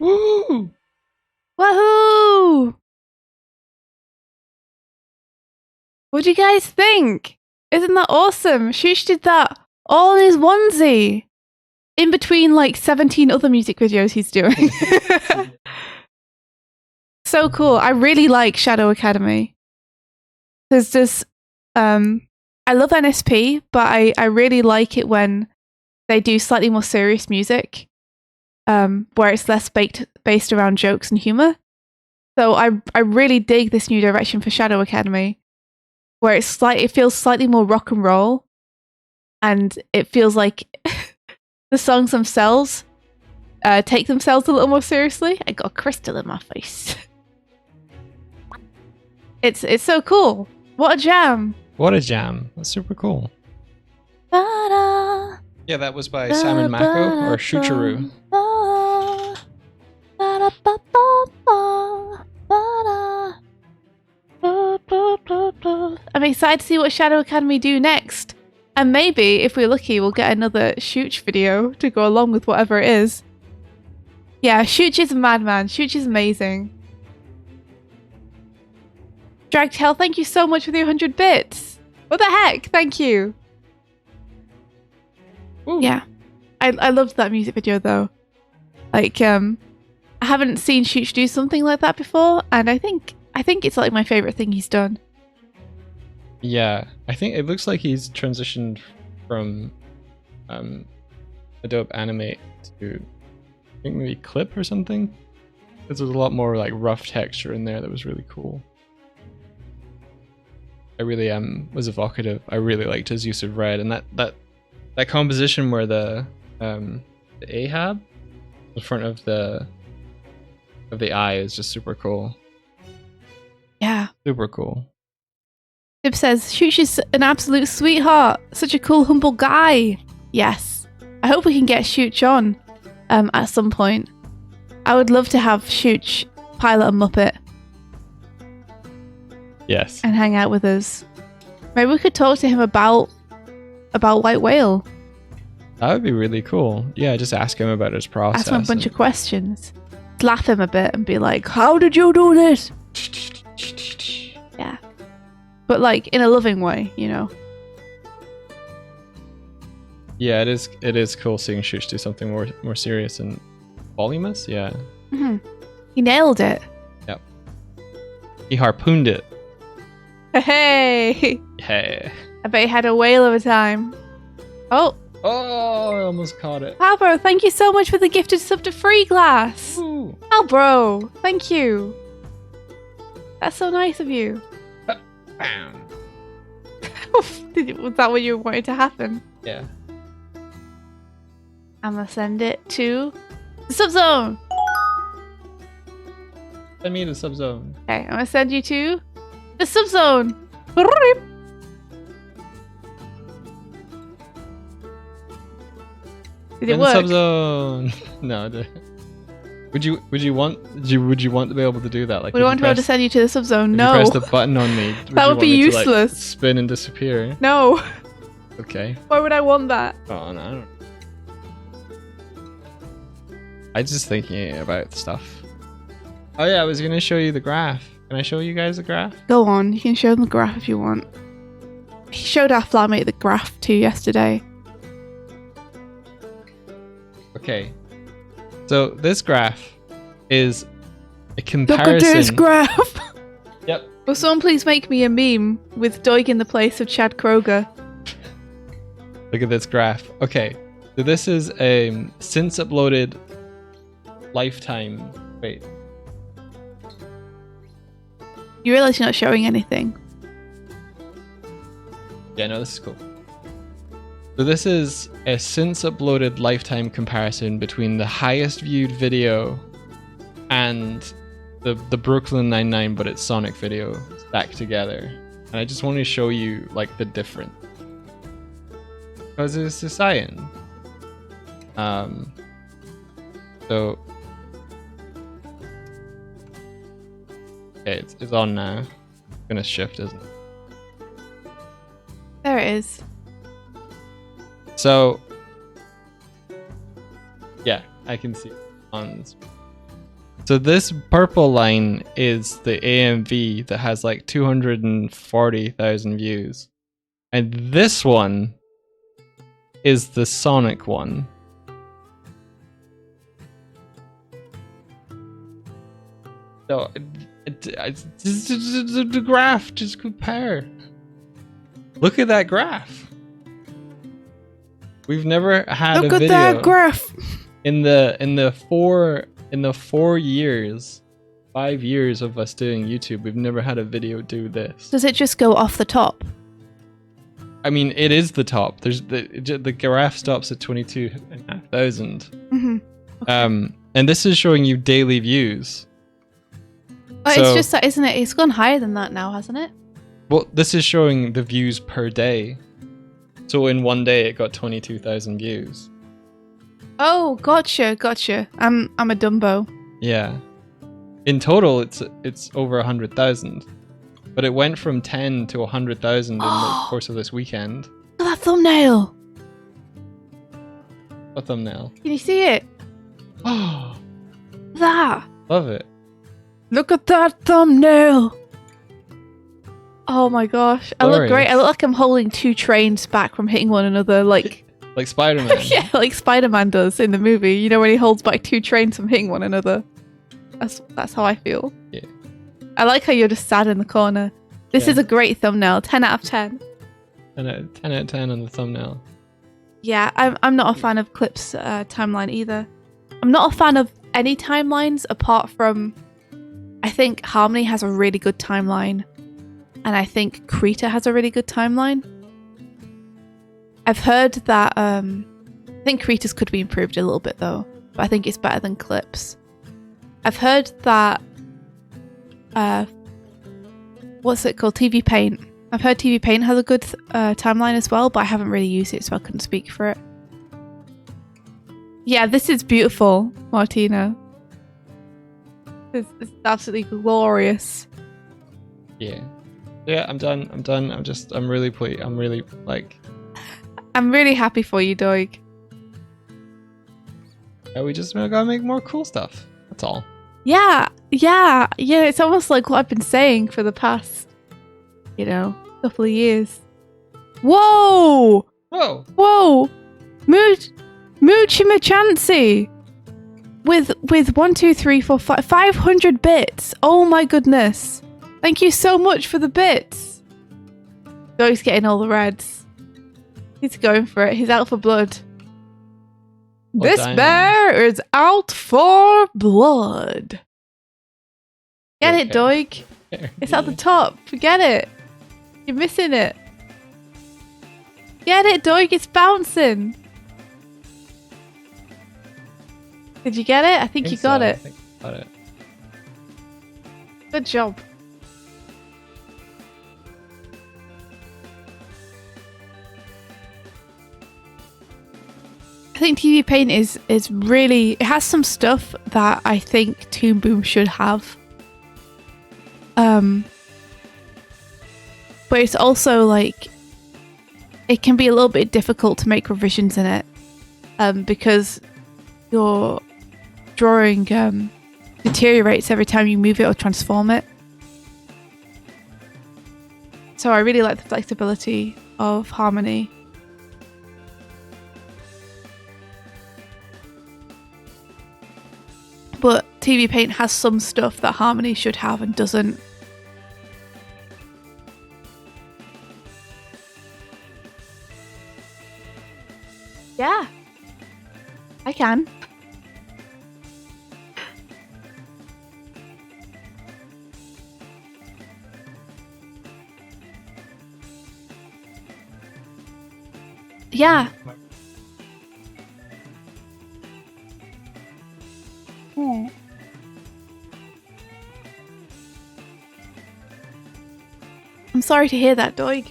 Woo! Woohoo! What do you guys think? Isn't that awesome? Shush did that all in his onesie. In between like 17 other music videos he's doing. So cool. I really like Shadow Academy. There's this I love NSP, but I really like it when they do slightly more serious music. Where it's less based around jokes and humor. So I really dig this new direction for Shadow Academy, where it feels slightly more rock and roll, and it feels like the songs themselves take themselves a little more seriously. I got a crystal in my face. It's so cool. What a jam! What a jam! That's super cool. Ba-da, Yeah, that was by Simon Mako or Shucharu. I'm excited to see what Shadow Academy do next. And maybe, if we're lucky, we'll get another Shooch video to go along with whatever it is. Yeah, Shooch is a madman. Shooch is amazing. Dragtail, thank you so much for the 100 bits. What the heck? Thank you. Ooh. Yeah. I loved that music video though. Like, I haven't seen Shooch do something like that before, and I think it's like my favorite thing he's done. Yeah, I think it looks like he's transitioned from Adobe Animate to I think maybe Clip or something. Because there's a lot more like rough texture in there that was really cool. I really was evocative. I really liked his use of red, and that composition where the Ahab in front of the eye is just super cool. Yeah, super cool. Tib says Shooch is an absolute sweetheart, such a cool, humble guy. Yes, I hope we can get Shooch on at some point. I would love to have Shooch pilot a Muppet. Yes. And hang out with us. Maybe we could talk to him about White Whale. That would be really cool. Yeah, just ask him about his process. Ask him a bunch of questions. Laugh him a bit and be like, how did you do this? Yeah. But like in a loving way, you know. Yeah, it is cool seeing Shooch do something more serious and voluminous. Yeah. Mm-hmm. He nailed it. Yep. He harpooned it. Hey. Hey. I bet he had a whale of a time. Oh. Oh, I almost caught it. Albro, thank you so much for the gifted sub to Free Glass. Ooh. Albro, thank you. That's so nice of you. Bam. Was that what you wanted to happen? Yeah. I'm gonna send it to the subzone. Send me the subzone. Okay, I'm gonna send you to the subzone. Did it work? Subzone. No. Would you want to be able to do that? Like, would you want to be able to send you to the subzone? No. You press the button on me. That would be useless. To, like, spin and disappear. No. Okay. Why would I want that? Oh no. I don't. I'm just thinking about stuff. Oh yeah, I was gonna show you the graph. Can I show you guys the graph? Go on, you can show them the graph if you want. He showed our flatmate the graph too yesterday. Okay. So this graph is a comparison. Look at this graph! Yep. Will someone please make me a meme with Doig in the place of Chad Kroger? Look at this graph. Okay. So this is a since uploaded lifetime. Wait. You realize you're not showing anything. Yeah, no, this is cool. So this is a since uploaded lifetime comparison between the highest viewed video and the Brooklyn Nine-Nine but it's Sonic video stacked together. And I just want to show you like the difference. Because it's a science. So okay, it's on now. It's gonna shift, isn't it? There it is. So yeah, I can see it on. So this purple line is the AMV that has like 240,000 views. And this one is the Sonic one. So the graph, just compare. Look at that graph. We've never had Look a at video that graph. in the 4 years, 5 years of us doing YouTube. We've never had a video do this. Does it just go off the top? I mean, it is the top. There's the graph stops at 22,500. Mm-hmm. Okay. And this is showing you daily views. Oh, so, it's just that, isn't it? It's gone higher than that now, hasn't it? Well, this is showing the views per day. So in one day, it got 22,000 views. Oh, gotcha. I'm a Dumbo. Yeah. In total, it's over 100,000. But it went from 10 to 100,000 in the course of this weekend. Look at that thumbnail. What thumbnail? Can you see it? Oh, that. Love it. Look at that thumbnail. Oh my gosh. I look great. I look like I'm holding 2 trains back from hitting one another, like Spider-Man. Yeah, like Spider-Man does in the movie. You know, when he holds back 2 trains from hitting one another. That's how I feel. Yeah. I like how you're just sad in the corner. This is a great thumbnail. 10 out of 10. 10 out of 10 on the thumbnail. Yeah, I'm not a fan of Clip's timeline either. I'm not a fan of any timelines apart from, I think Harmony has a really good timeline. And I think Krita has a really good timeline. I've heard that, I think Krita's could be improved a little bit though. But I think it's better than Clip's. I've heard that, what's it called? TV Paint. I've heard TV Paint has a good timeline as well, but I haven't really used it, so I couldn't speak for it. Yeah, this is beautiful, Martina. It's absolutely glorious. Yeah. Yeah, I'm done. I'm really pleased. I'm really, like... I'm really happy for you, Doig. Yeah, we just gotta make more cool stuff. That's all. Yeah, it's almost like what I've been saying for the past, couple of years. Whoa! Moochimachancy! With 1, 2, 3, 4, 5, 500 bits. Oh my goodness. Thank you so much for the bits. Doig's getting all the reds. He's going for it. He's out for blood. This bear is out for blood. Get it, Doig. It's at the top. Forget it. You're missing it. Get it, Doig. It's bouncing. Did you get it? I think you got it. I think I got it. Good job. I think TV Paint is really... It has some stuff that I think Toon Boom should have. But it's also like... It can be a little bit difficult to make revisions in it. Because your drawing deteriorates every time you move it or transform it. So I really like the flexibility of Harmony. But TV Paint has some stuff that Harmony should have and doesn't. Yeah. I can. Yeah. Oh. I'm sorry to hear that, Doig.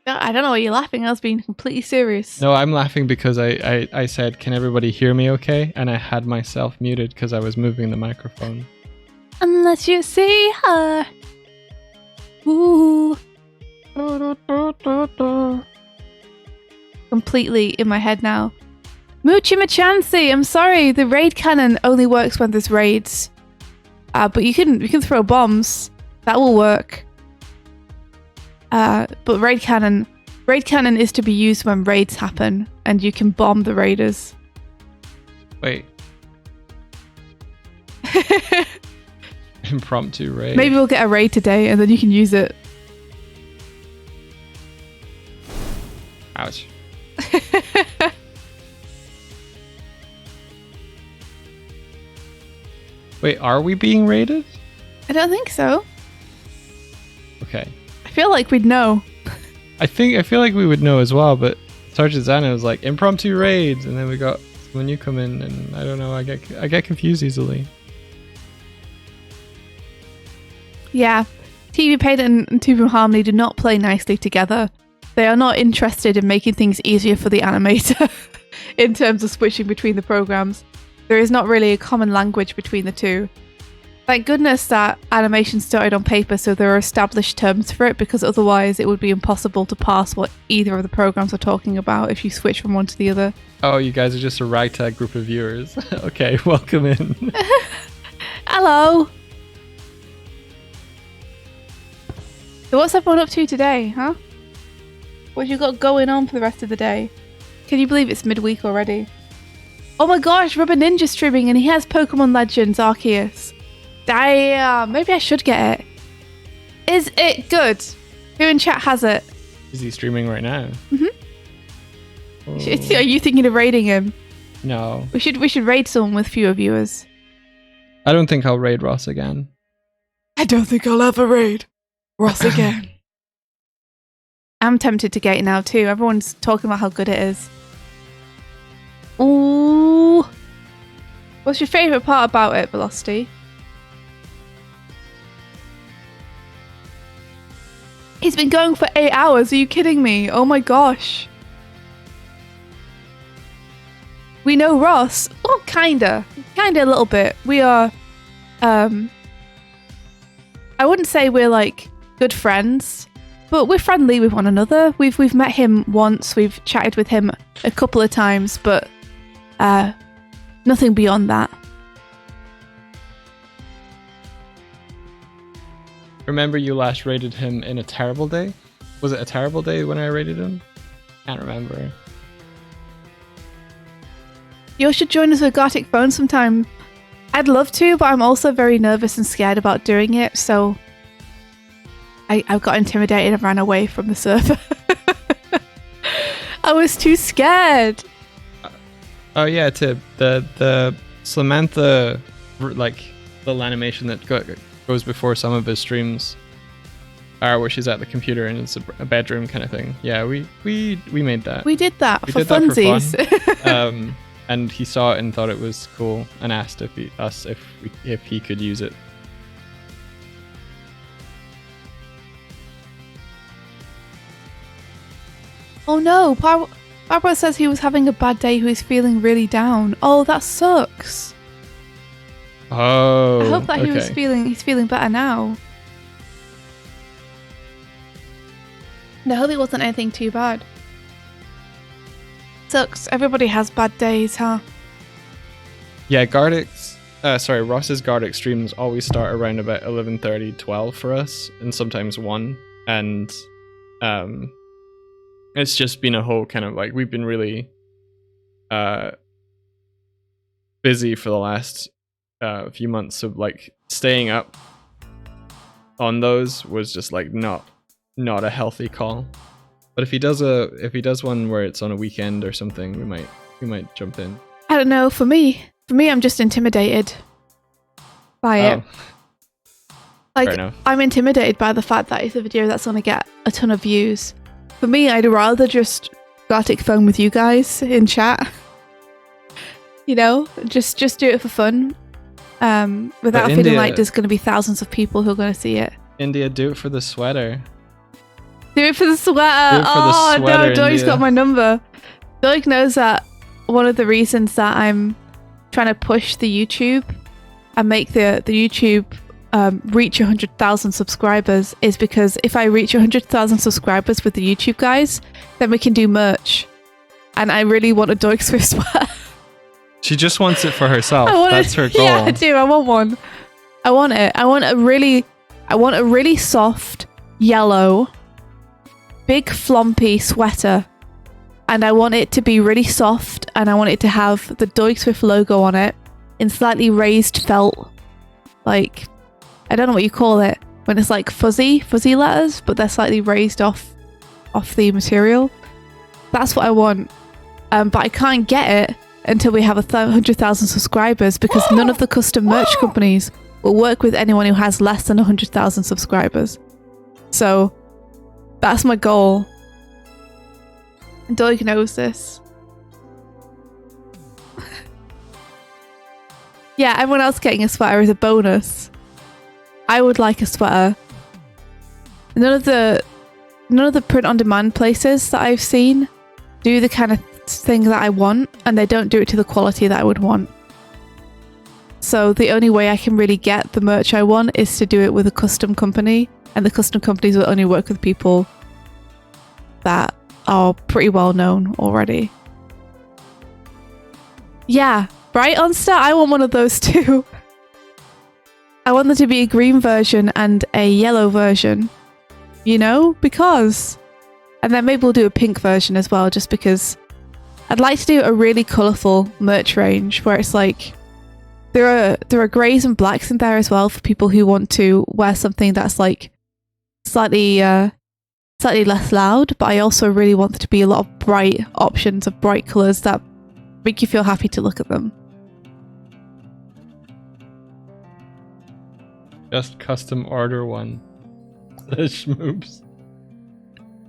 I don't know why you're laughing. I was being completely serious. No, I'm laughing because I said, can everybody hear me okay? And I had myself muted because I was moving the microphone. Unless you see her. Ooh. Completely in my head now. Moochie Machancy, I'm sorry. The raid cannon only works when there's raids. But you can throw bombs. That will work. But raid cannon is to be used when raids happen, and you can bomb the raiders. Wait. Impromptu raid. Maybe we'll get a raid today, and then you can use it. Ouch. Wait, are we being raided? I don't think so. Okay. I feel like we'd know. I feel like we would know as well, but Sergeant Zana was like impromptu raids, and then we got when you come in, and I don't know. I get confused easily. Yeah, TV Paint and Two Room Harmony do not play nicely together. They are not interested in making things easier for the animator in terms of switching between the programs. There is not really a common language between the two. Thank goodness that animation started on paper, so there are established terms for it, because otherwise it would be impossible to parse what either of the programs are talking about if you switch from one to the other. Oh, you guys are just a ragtag group of viewers. Okay, welcome in. Hello! So what's everyone up to today, huh? What have you got going on for the rest of the day? Can you believe it's midweek already? Oh my gosh, Rubber Ninja's streaming and he has Pokemon Legends Arceus. Damn, maybe I should get it. Is it good? Who in chat has it? Is he streaming right now? Oh. Are you thinking of raiding him? No. We should raid someone with fewer viewers. I don't think I'll raid Ross again. I don't think I'll ever raid Ross again. I'm tempted to get it now too. Everyone's talking about how good it is. Ooh. What's your favourite part about it, Velocity? He's been going for 8 hours. Are you kidding me? Oh my gosh. We know Ross. Oh, kinda a little bit. We are, I wouldn't say we're like good friends, but we're friendly with one another. We've met him once. We've chatted with him a couple of times, but nothing beyond that. Remember you last rated him in a terrible day? Was it a terrible day when I rated him? Can't remember. You should join us with Gartic Phone sometime. I'd love to, but I'm also very nervous and scared about doing it, so I got intimidated and ran away from the server. I was too scared. Oh yeah, Tib. The Samantha, like, little animation that goes before some of his streams, where she's at the computer and it's a bedroom kind of thing. Yeah, we made that. We did that for funsies. And he saw it and thought it was cool and asked if he could use it. Oh no, Barbara says he was having a bad day. He was feeling really down. Oh, that sucks. Oh, I hope that he's feeling better now. No, I hope it wasn't anything too bad. Sucks. Everybody has bad days, huh? Yeah, Ross's Gardic streams always start around about 11:30, 12 for us, and sometimes 1. And it's just been a whole kind of like, we've been really busy for the last few months, so like staying up on those was just like not a healthy call. But if he does one where it's on a weekend or something, we might jump in. I don't know. For me, I'm just intimidated by it. Like, fair enough. I'm intimidated by the fact that it's a video that's going to get a ton of views. For me, I'd rather just Gartic Phone with you guys in chat. You know, just do it for fun. Without feeling like there's going to be thousands of people who are going to see it. India, do it for the sweater. Do it for the sweater. Oh no, Doig's got my number. Doig knows that one of the reasons that I'm trying to push the YouTube and make the YouTube reach 100,000 subscribers is because if I reach 100,000 subscribers with the YouTube guys, then we can do merch. And I really want a Doig Swift sweater. She just wants it for herself. That's her goal. Yeah, I do. I want one. I want it. I want a really soft, yellow, big flompy sweater. And I want it to be really soft, and I want it to have the Doig Swift logo on it in slightly raised felt. Like, I don't know what you call it when it's like fuzzy letters, but they're slightly raised off the material. That's what I want. But I can't get it until we have 100,000 subscribers, because none of the custom merch companies will work with anyone who has less than 100,000 subscribers. So that's my goal. And Doig knows this. Yeah, everyone else getting a sweater is a bonus. I would like a sweater. None of the print-on-demand places that I've seen do the kind of thing that I want, and they don't do it to the quality that I would want. So the only way I can really get the merch I want is to do it with a custom company, and the custom companies will only work with people that are pretty well known already. Yeah, right, Onster? I want one of those too. I want there to be a green version and a yellow version, you know, because... And then maybe we'll do a pink version as well, just because I'd like to do a really colourful merch range where it's like there are greys and blacks in there as well for people who want to wear something that's like slightly less loud, but I also really want there to be a lot of bright options of bright colours that make you feel happy to look at them. Just custom order one. The schmoops.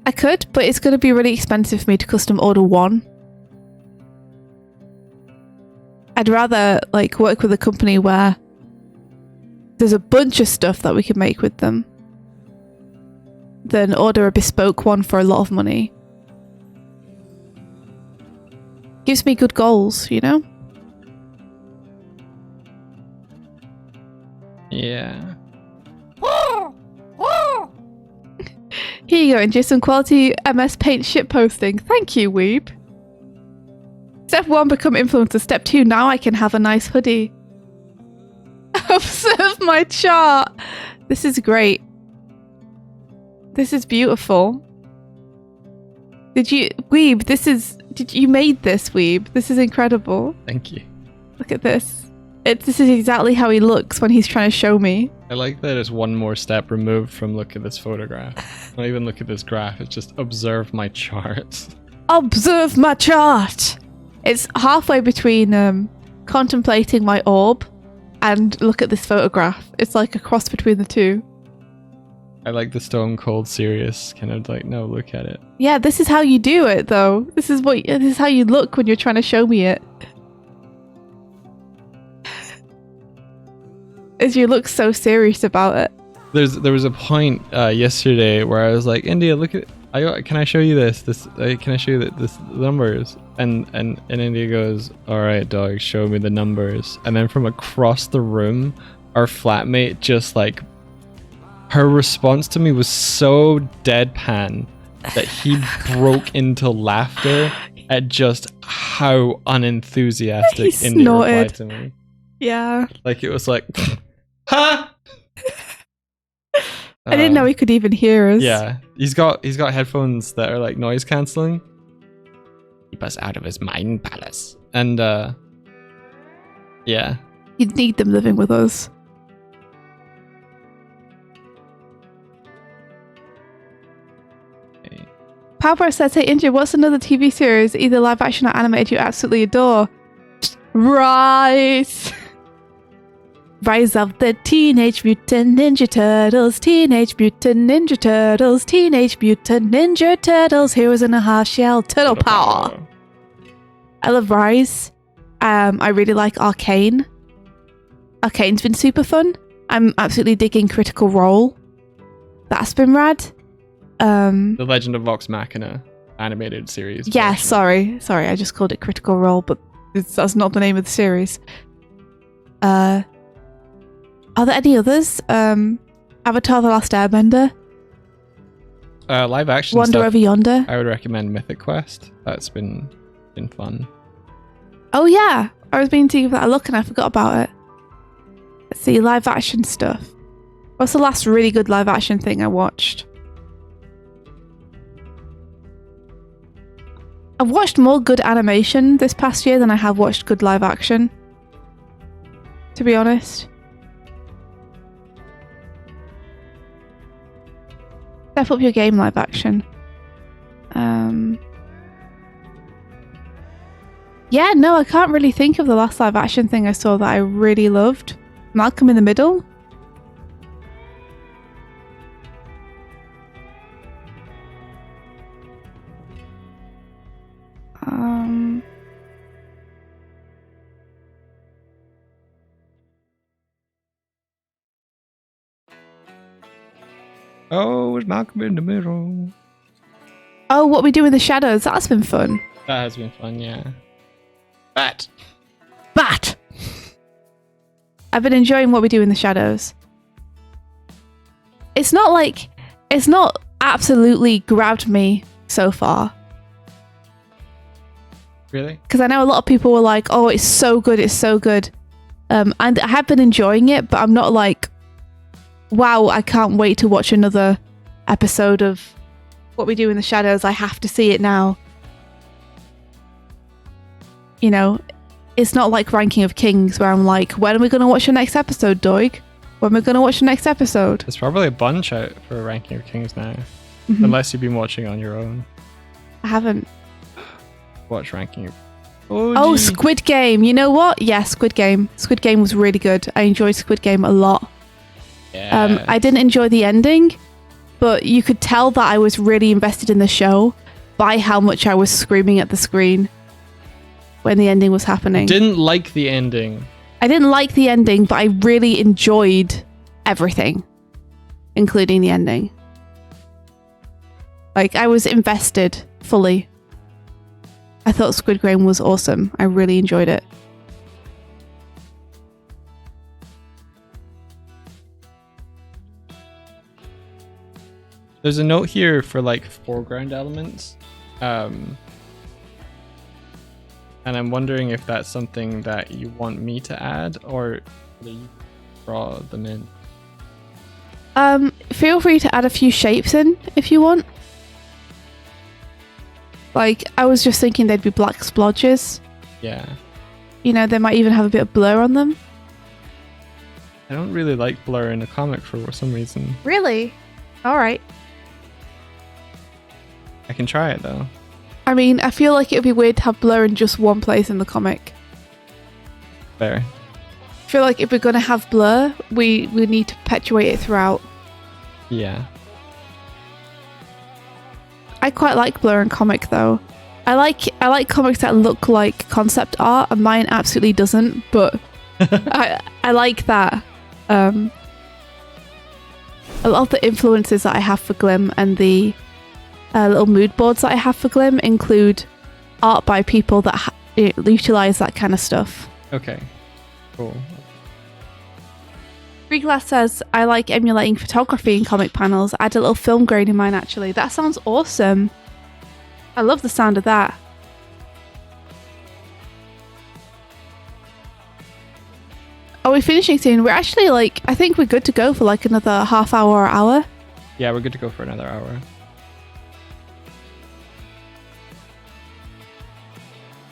I could, but it's going to be really expensive for me to custom order one. I'd rather like work with a company where there's a bunch of stuff that we can make with them than order a bespoke one for a lot of money. Gives me good goals, you know? Yeah. Here you go, enjoy some quality MS Paint shit posting. Thank you, Weeb. Step 1, become influencer. Step 2, now I can have a nice hoodie. Observe my chart. This is great. This is beautiful. Weeb, you made this, Weeb. This is incredible. Thank you. Look at this. This is exactly how he looks when he's trying to show me. I like that it's one more step removed from look at this photograph. Not even look at this graph, it's just observe my chart. Observe my chart! It's halfway between contemplating my orb and look at this photograph. It's like a cross between the two. I like the stone cold serious kind of like, no, look at it. Yeah, this is how you do it though. This is how you look when you're trying to show me it. As you look so serious about it. There was a point yesterday where I was like, India, look at can I show you this? Can I show you this numbers? And India goes, all right, dog, show me the numbers. And then from across the room, our flatmate just like, her response to me was so deadpan that he broke into laughter at just how unenthusiastic India replied to me. Yeah. Like it was like, huh? I didn't know he could even hear us. Yeah, he's got headphones that are like noise cancelling. Keep us out of his mind palace. And yeah, you'd need them living with us. Okay. Power says, "Hey India, what's another TV series, either live action or animated, you absolutely adore?" Rise. Rise of the Teenage Mutant Ninja Turtles, Teenage Mutant Ninja Turtles, Teenage Mutant Ninja Turtles, Heroes in a Half Shell, Turtle Power. I love Rise. I really like Arcane. Arcane's been super fun. I'm absolutely digging Critical Role. That's been rad. The Legend of Vox Machina animated series. Yeah, sorry, I just called it Critical Role, but that's not the name of the series. Are there any others? Avatar: The Last Airbender. Live action Wander stuff, Over Yonder. I would recommend Mythic Quest. That's been Been fun. Oh yeah, I was meaning to give that a look and I forgot about it. Let's see, live action stuff. What's the last really good live action thing I watched? I've watched more good animation this past year than I have watched good live action, to be honest. Step up your game live action. Yeah, no, I can't really think of the last live action thing I saw that I really loved. Malcolm in the Middle. Oh, it's Malcolm in the Middle. Oh, What We Do in the Shadows. That's been fun. That has been fun, yeah. Bat. I've been enjoying What We Do in the Shadows. It's not absolutely grabbed me so far. Really? Because I know a lot of people were like, oh, it's so good, it's so good. And I have been enjoying it, but I'm not like, wow, I can't wait to watch another episode of What We Do in the Shadows. I have to see it now. You know, it's not like Ranking of Kings where I'm like, when are we going to watch the next episode, Doig? When are we going to watch the next episode? There's probably a bunch out for Ranking of Kings now. Mm-hmm. Unless you've been watching on your own. I haven't. Watch Ranking of... Oh, Squid Game. You know what? Yeah, Squid Game. Squid Game was really good. I enjoyed Squid Game a lot. Yeah. I didn't enjoy the ending, but you could tell that I was really invested in the show by how much I was screaming at the screen when the ending was happening. Didn't like the ending. I didn't like the ending, but I really enjoyed everything, including the ending. Like, I was invested fully. I thought Squid Game was awesome. I really enjoyed it. There's a note here for like foreground elements. And I'm wondering if that's something that you want me to add or do you draw them in? Feel free to add a few shapes in if you want. Like, I was just thinking they'd be black splodges. Yeah. You know, they might even have a bit of blur on them. I don't really like blur in a comic for some reason. Really? Alright. I can try it though. I mean, I feel like it would be weird to have blur in just one place in the comic. Fair. I feel like if we're going to have blur, we need to perpetuate it throughout. Yeah. I quite like blur in comic though. I like comics that look like concept art, and mine absolutely doesn't, but I like that. A lot of the influences that I have for Glim and the little mood boards that I have for Glim include art by people that utilize that kind of stuff. Okay. Cool. Freeglass says, I like emulating photography in comic panels. Add a little film grain in mine, actually. That sounds awesome. I love the sound of that. Are we finishing soon? We're actually I think we're good to go for like another half hour or hour. Yeah, we're good to go for another hour.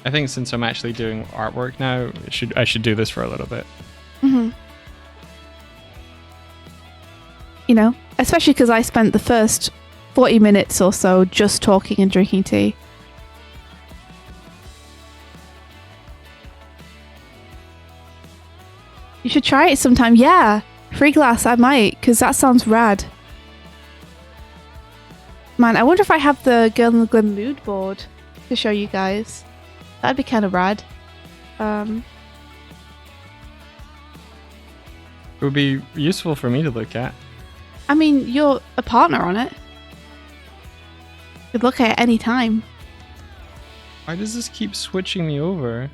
I think since I'm actually doing artwork now, I should do this for a little bit. Mm-hmm. You know, especially because I spent the first 40 minutes or so just talking and drinking tea. You should try it sometime. Yeah, Freeglass, I might, because that sounds rad. Man, I wonder if I have the Girl in the Glim mood board to show you guys. That'd be kind of rad. It would be useful for me to look at. I mean, you're a partner on it. You could look at it any time. Why does this keep switching me over?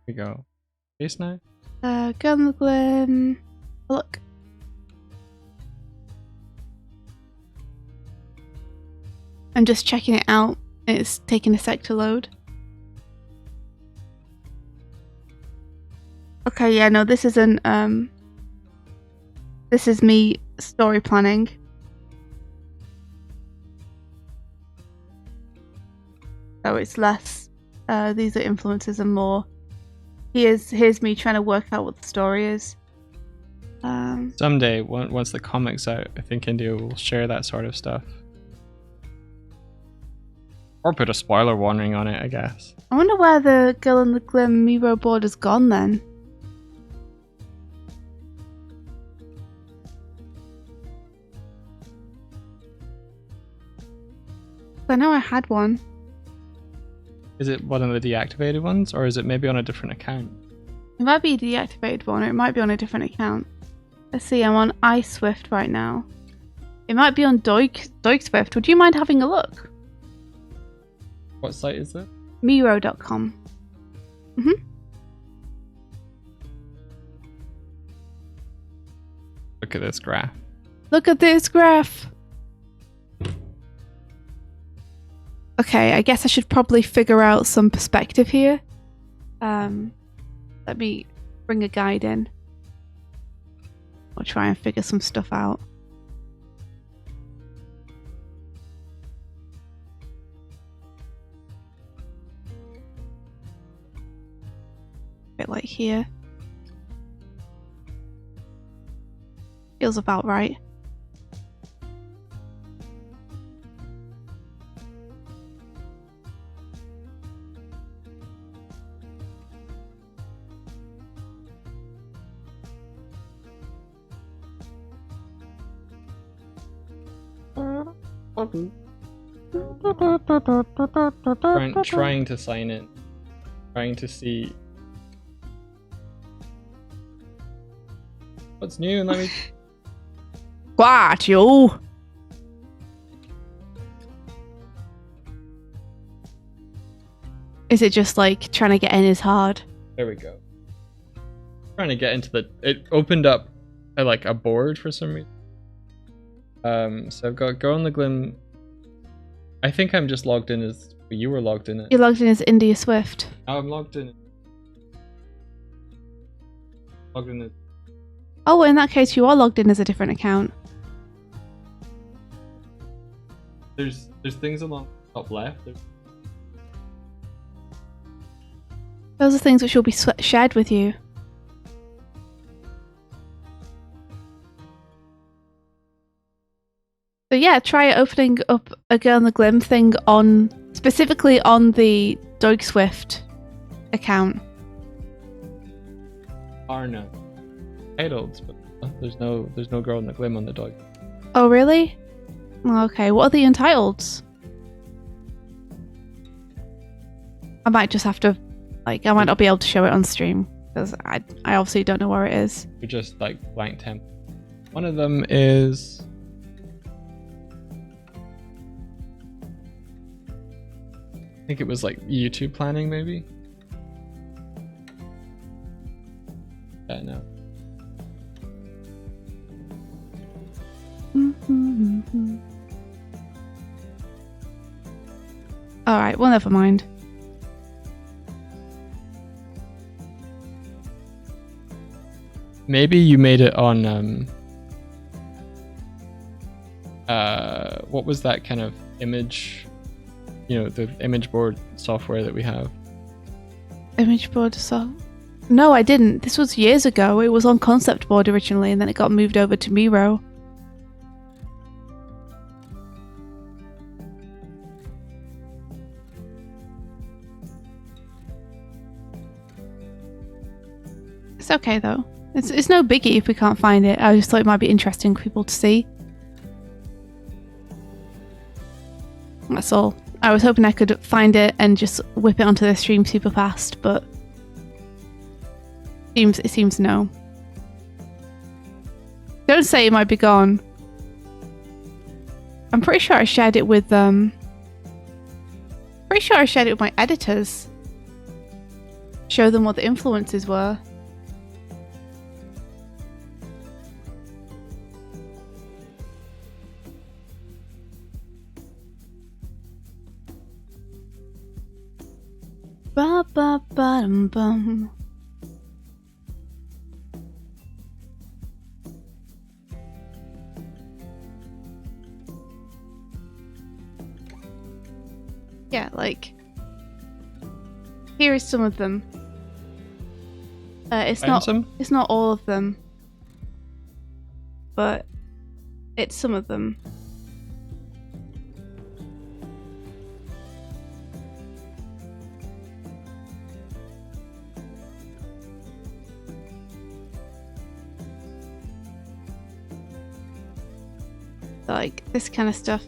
Here we go. Face knife? Girl in the Glim. Look. I'm just checking it out. It's taking a sec to load. Okay, yeah, no, this isn't, this is me story planning. So it's less, these are influences and more. Here's me trying to work out what the story is. Someday, once the comic's out, I think India will share that sort of stuff. Or put a spoiler warning on it, I guess. I wonder where the Girl in the Glim Miro board has gone then. I know I had one. Is it one of the deactivated ones, or is it maybe on a different account? It might be a deactivated one, or it might be on a different account. Let's see, I'm on iSwift right now. It might be on Doig Swift. Would you mind having a look? What site is it? Miro.com. Look at this graph. Look at this graph. Okay, I guess I should probably figure out some perspective here. Let me bring a guide in. I'll try and figure some stuff out. A bit like here. Feels about right. Trying to sign in. Trying to see what's new and let me. What, yo? Is it just like trying to get in is hard? There we go. Trying to get into the. It opened up like a board for some reason. So I've got Girl in the Glim. I think I'm just logged in as you were logged in. You're logged in as India Swift. Oh, I'm logged in. Logged in as. Oh, in that case, you are logged in as a different account. There's things along the top left. Those are things which will be shared with you. So yeah, try opening up a Girl in the Glim thing on specifically on the Doig Swift account. Are no titles, but there's no Girl in the Glim on the Doig. Oh really? Okay, what are the Untitled's? I might just have to, like, I might not be able to show it on stream because I obviously don't know where it is. You're just like blank temp. One of them is. I think it was like YouTube planning, maybe. Yeah, no. Alright, well, never mind. Maybe you made it on what was that kind of image, the image board software that we have? Image board No, I didn't. This was years ago. It was on Concept Board originally and then it got moved over to Miro. It's okay though. It's no biggie if we can't find it. I just thought it might be interesting for people to see. That's all. I was hoping I could find it and just whip it onto the stream super fast, but it seems no. Don't say it might be gone. I'm pretty sure I shared it with my editors. Show them what the influences were. Ba ba ba dum bum. Yeah, like here is some of them. It's not all of them, but it's some of them. Like this kind of stuff.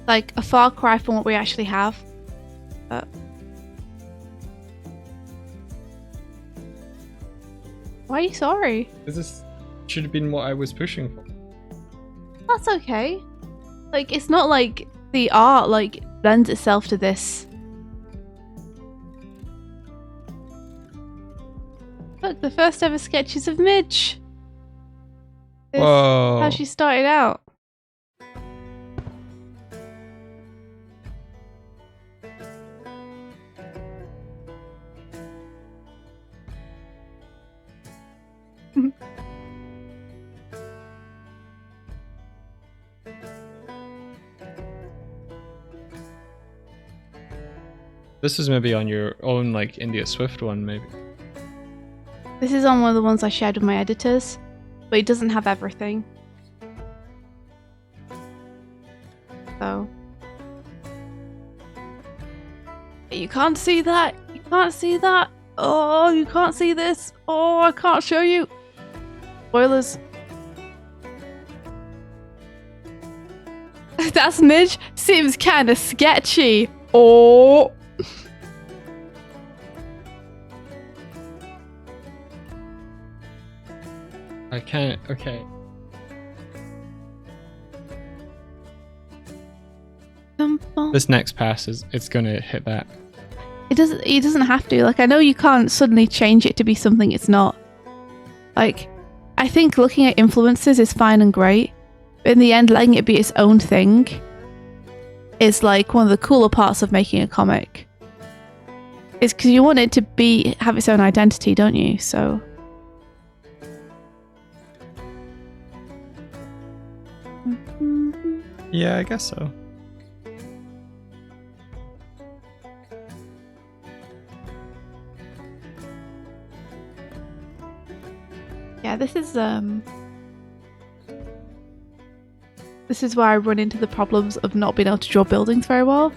Like a far cry from what we actually have. But why are you sorry? This should have been what I was pushing for. That's okay. Like it's not like the art like lends itself to this. Look, the first ever sketches of Midge. This Whoa. how she started out. This is maybe on your own, like India Swift one, maybe. This is on one of the ones I shared with my editors, but it doesn't have everything. So you can't see that. You can't see that. Oh, you can't see this. Oh, I can't show you. Spoilers. That's Midge. Seems kind of sketchy. Oh. I can't. Okay. This next pass it's gonna hit that. It doesn't have to. Like I know you can't suddenly change it to be something it's not. Like I think looking at influences is fine and great, but in the end letting it be its own thing is like one of the cooler parts of making a comic. It's because you want it to have its own identity, don't you? So yeah, I guess so. yeah, this is where I run into the problems of not being able to draw buildings very well.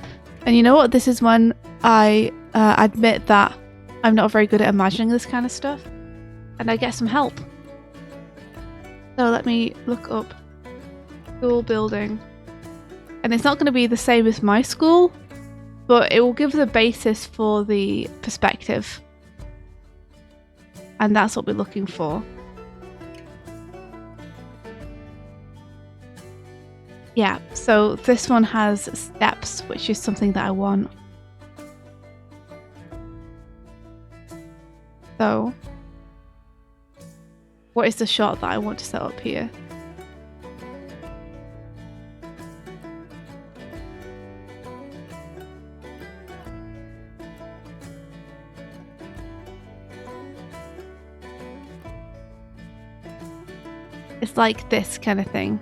And you know what? This is when I admit that I'm not very good at imagining this kind of stuff, and I get some help. So let me look up school building. And it's not going to be the same as my school, but it will give the basis for the perspective. And that's what we're looking for. Yeah, so this one has steps, which is something that I want. So, what is the shot that I want to set up here? It's like this kind of thing.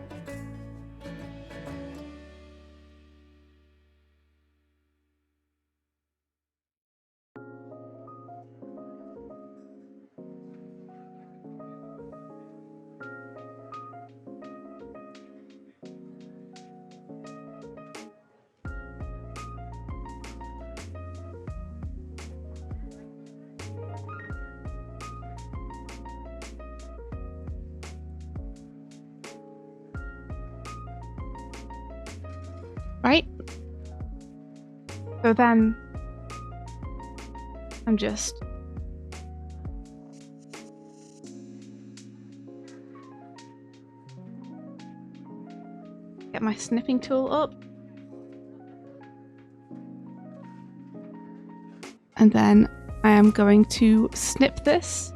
Right? So then I'm just get my snipping tool up, and then I am going to snip this.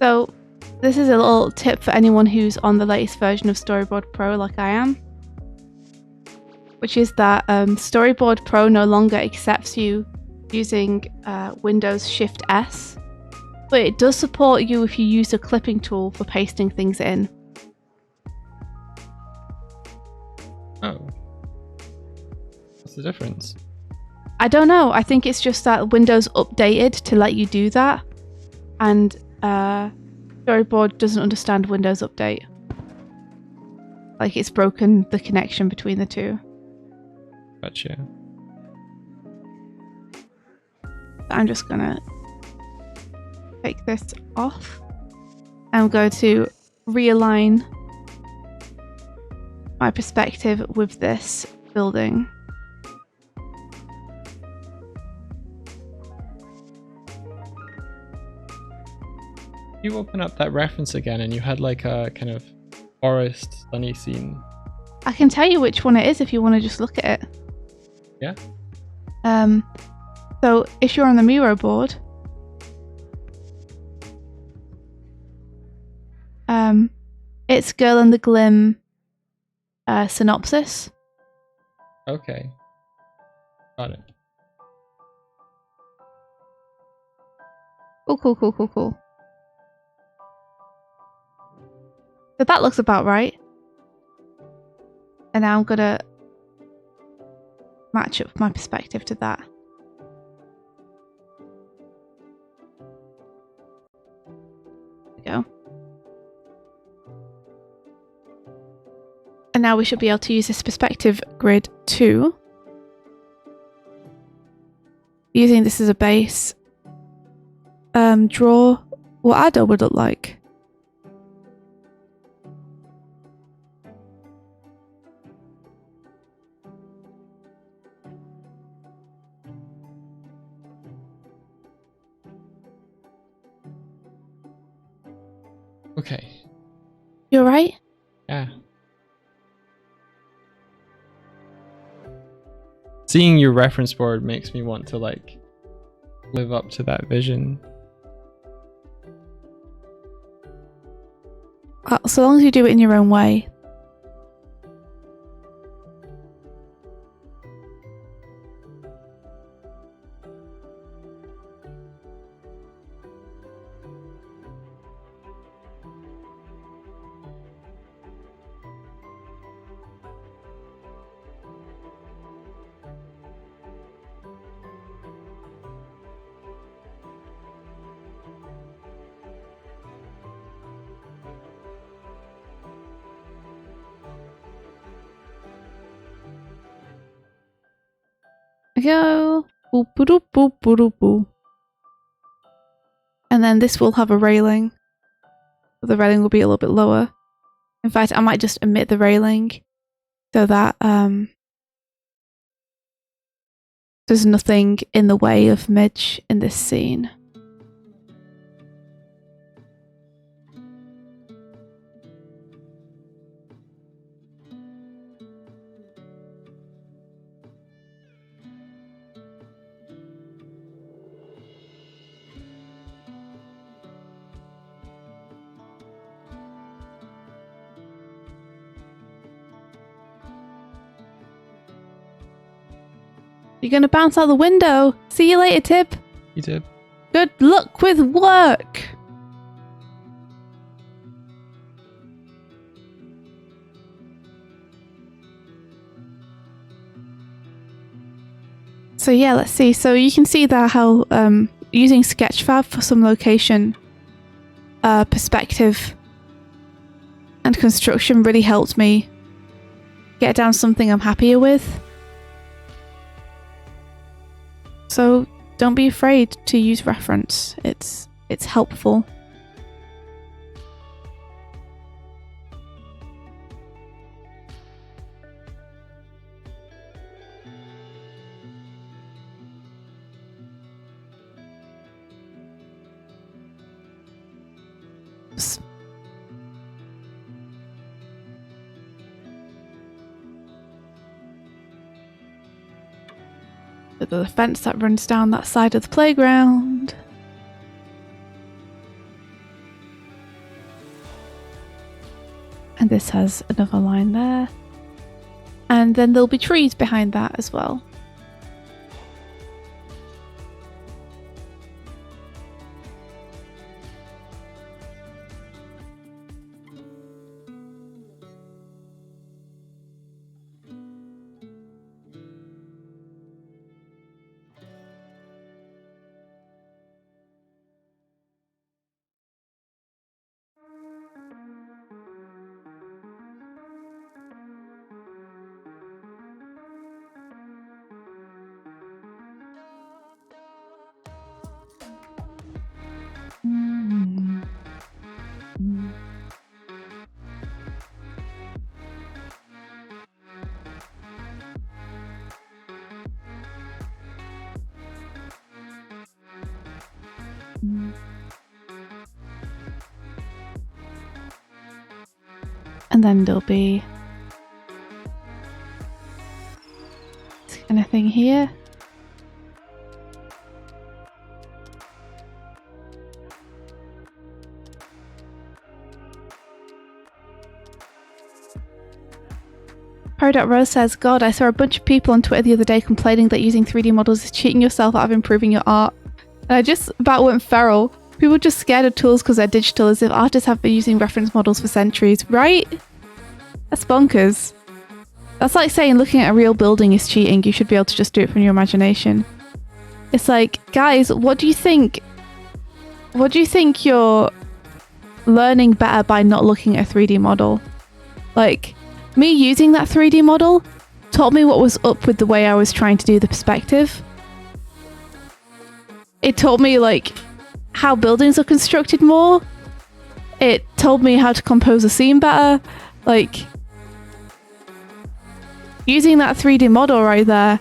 So this is a little tip for anyone who's on the latest version of Storyboard Pro like I am. which is that Storyboard Pro no longer accepts you using Windows Shift S, but it does support you if you use a clipping tool for pasting things in. Oh. What's the difference? I don't know. I think it's just that Windows updated to let you do that, and Storyboard doesn't understand Windows Update. Like, it's broken the connection between the two. Gotcha. I'm just gonna take this off. I'm going to realign my perspective with this building. You open up that reference again and you had like a kind of forest sunny scene. I can tell you which one it is if you want to just look at it. Yeah. So if you're on the Miro board, it's Girl in the Glim synopsis. Okay. Got it. Cool. So that looks about right. And now I'm gonna match up my perspective to that. There we go. And now we should be able to use this perspective grid too. Using this as a base. Draw what Ado would look like. Okay. You alright? Yeah. Seeing your reference board makes me want to like live up to that vision. So long as you do it in your own way. Go. Boop, boop, boop, boop, boop. And then this will have a railing. The railing will be a little bit lower. In fact, I might just omit the railing so that there's nothing in the way of Midge in this scene. You're gonna bounce out the window. See you later, Tib. You did. Good luck with work. So yeah, let's see. So you can see that how using Sketchfab for some location perspective and construction really helped me get down something I'm happier with. So don't be afraid to use reference. It's helpful. The fence that runs down that side of the playground. And this has another line there. And then there'll be trees behind that as well. And then there'll be this kind of thing here. Pro.Rose says, God, I saw a bunch of people on Twitter the other day complaining that using 3D models is cheating yourself out of improving your art. And I just about went feral. People are just scared of tools because they're digital, as if artists have been using reference models for centuries, right? That's bonkers. That's like saying looking at a real building is cheating. You should be able to just do it from your imagination. It's like, guys, what do you think? What do you think you're learning better by not looking at a 3D model? Like, me using that 3D model taught me what was up with the way I was trying to do the perspective. It taught me, like, how buildings are constructed more. It told me how to compose a scene better. Like, using that 3D model right there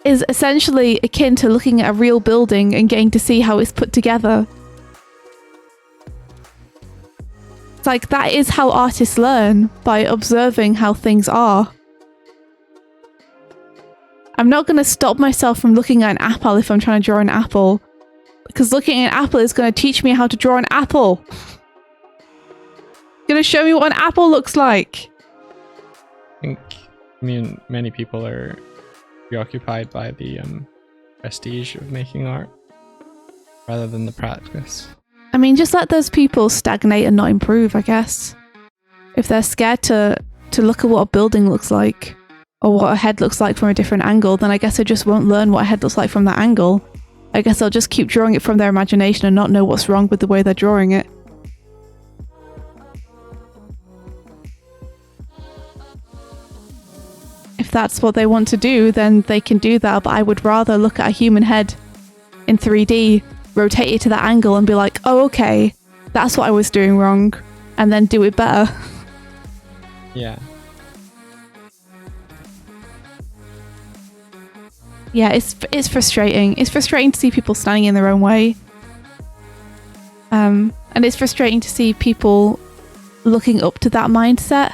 is essentially akin to looking at a real building and getting to see how it's put together. It's like, that is how artists learn, by observing how things are. I'm not going to stop myself from looking at an apple if I'm trying to draw an apple, because looking at an apple is going to teach me how to draw an apple. It's going to show me what an apple looks like. I think many people are preoccupied by the prestige of making art rather than the practice. I mean, just let those people stagnate and not improve, I guess. If they're scared to look at what a building looks like, or what a head looks like from a different angle, then I guess they just won't learn what a head looks like from that angle. I guess they'll just keep drawing it from their imagination and not know what's wrong with the way they're drawing it. If that's what they want to do, then they can do that, but I would rather look at a human head in 3D, rotate it to that angle and be like, oh, okay, that's what I was doing wrong, and then do it better. Yeah. Yeah, it's frustrating. It's frustrating to see people standing in their own way. And it's frustrating to see people looking up to that mindset,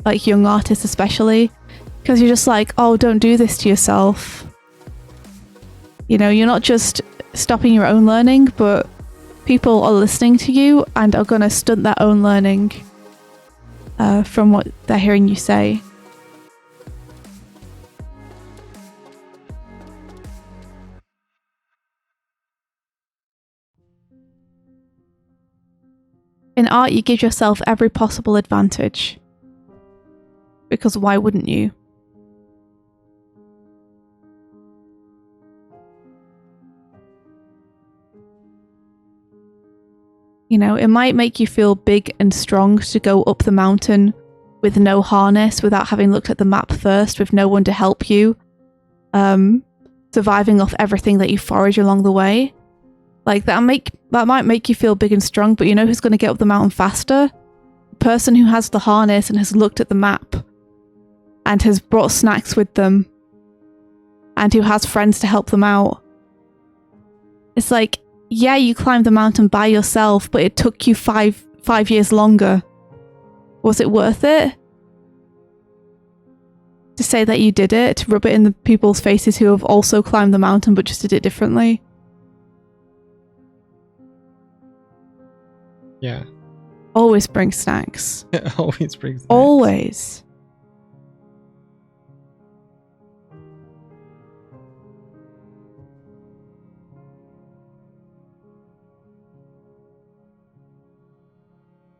like young artists especially, because you're just like, oh, don't do this to yourself. You know, you're not just stopping your own learning, but people are listening to you and are going to stunt their own learning from what they're hearing you say. In art, you give yourself every possible advantage. Because why wouldn't you? You know, it might make you feel big and strong to go up the mountain with no harness, without having looked at the map first, with no one to help you, surviving off everything that you forage along the way. Like, that might make you feel big and strong, but you know who's going to get up the mountain faster? The person who has the harness and has looked at the map and has brought snacks with them and who has friends to help them out. It's like, yeah, you climbed the mountain by yourself, but it took you five years longer. Was it worth it? To say that you did it, to rub it in the people's faces who have also climbed the mountain but just did it differently. Yeah. Always bring snacks. Always bring snacks. Always.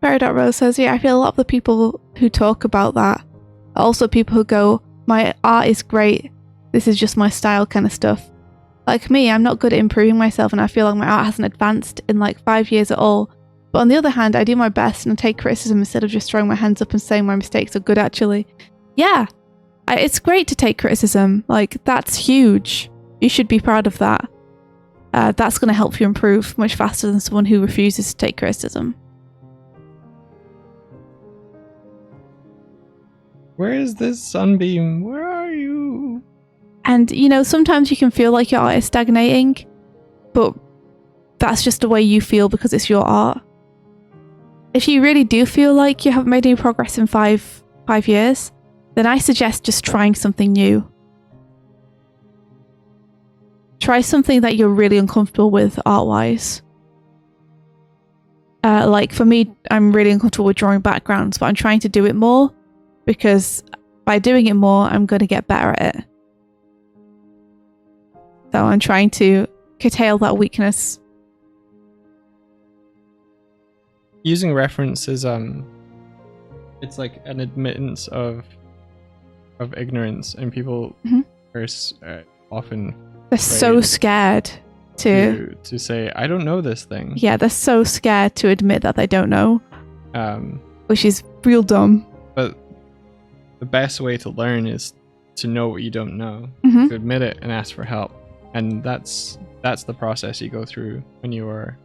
Rose says, yeah, I feel a lot of the people who talk about that are also people who go, my art is great, this is just my style kind of stuff. Like me, I'm not good at improving myself, and I feel like my art hasn't advanced in like 5 years at all. But on the other hand, I do my best and I take criticism instead of just throwing my hands up and saying my mistakes are good, actually. Yeah, it's great to take criticism. Like, that's huge. You should be proud of that. That's going to help you improve much faster than someone who refuses to take criticism. Where is this sunbeam? Where are you? And, you know, sometimes you can feel like your art is stagnating, but that's just the way you feel because it's your art. If you really do feel like you haven't made any progress in five years, then I suggest just trying something new. Try something that you're really uncomfortable with art-wise. Like for me, I'm really uncomfortable with drawing backgrounds, but I'm trying to do it more because by doing it more, I'm going to get better at it. So I'm trying to curtail that weakness. Using reference is it's like an admittance of ignorance, and people are often they're so scared to say, I don't know this thing. Yeah, they're so scared to admit that they don't know, which is real dumb. But the best way to learn is to know what you don't know, to admit it and ask for help, and that's the process you go through when you are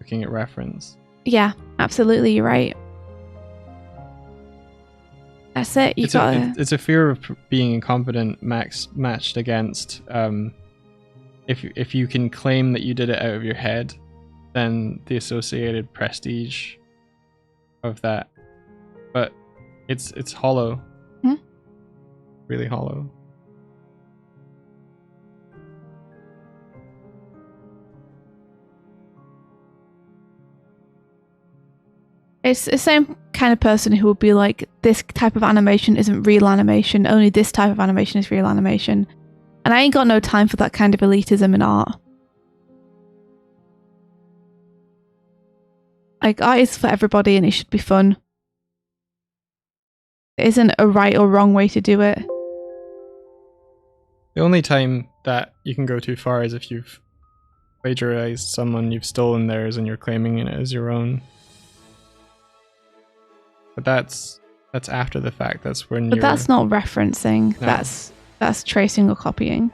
looking at reference. Yeah, absolutely, you're right. That's it. It's a fear of being incompetent matched against if you can claim that you did it out of your head, then the associated prestige of that. But it's hollow. Really hollow. It's the same kind of person who would be like, this type of animation isn't real animation, only this type of animation is real animation. And I ain't got no time for that kind of elitism in art. Like, art is for everybody and it should be fun. There isn't a right or wrong way to do it. The only time that you can go too far is if you've plagiarized someone, you've stolen theirs, and you're claiming it as your own. But that's after the fact. That's when But that's not referencing. No. That's tracing or copying.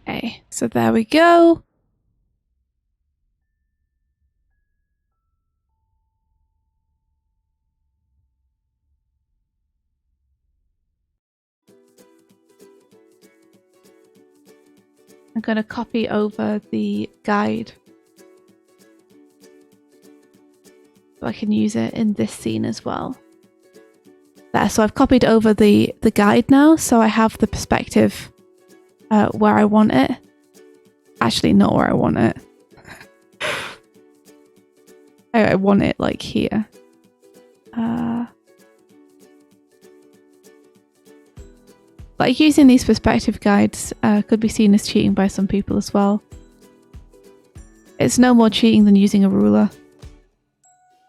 Okay, so there we go. I'm going to copy over the guide so I can use it in this scene as well. There, so I've copied over the guide now, so I have the perspective where I want it. Actually, not where I want it. I want it like here. Like, using these perspective guides could be seen as cheating by some people as well. It's no more cheating than using a ruler.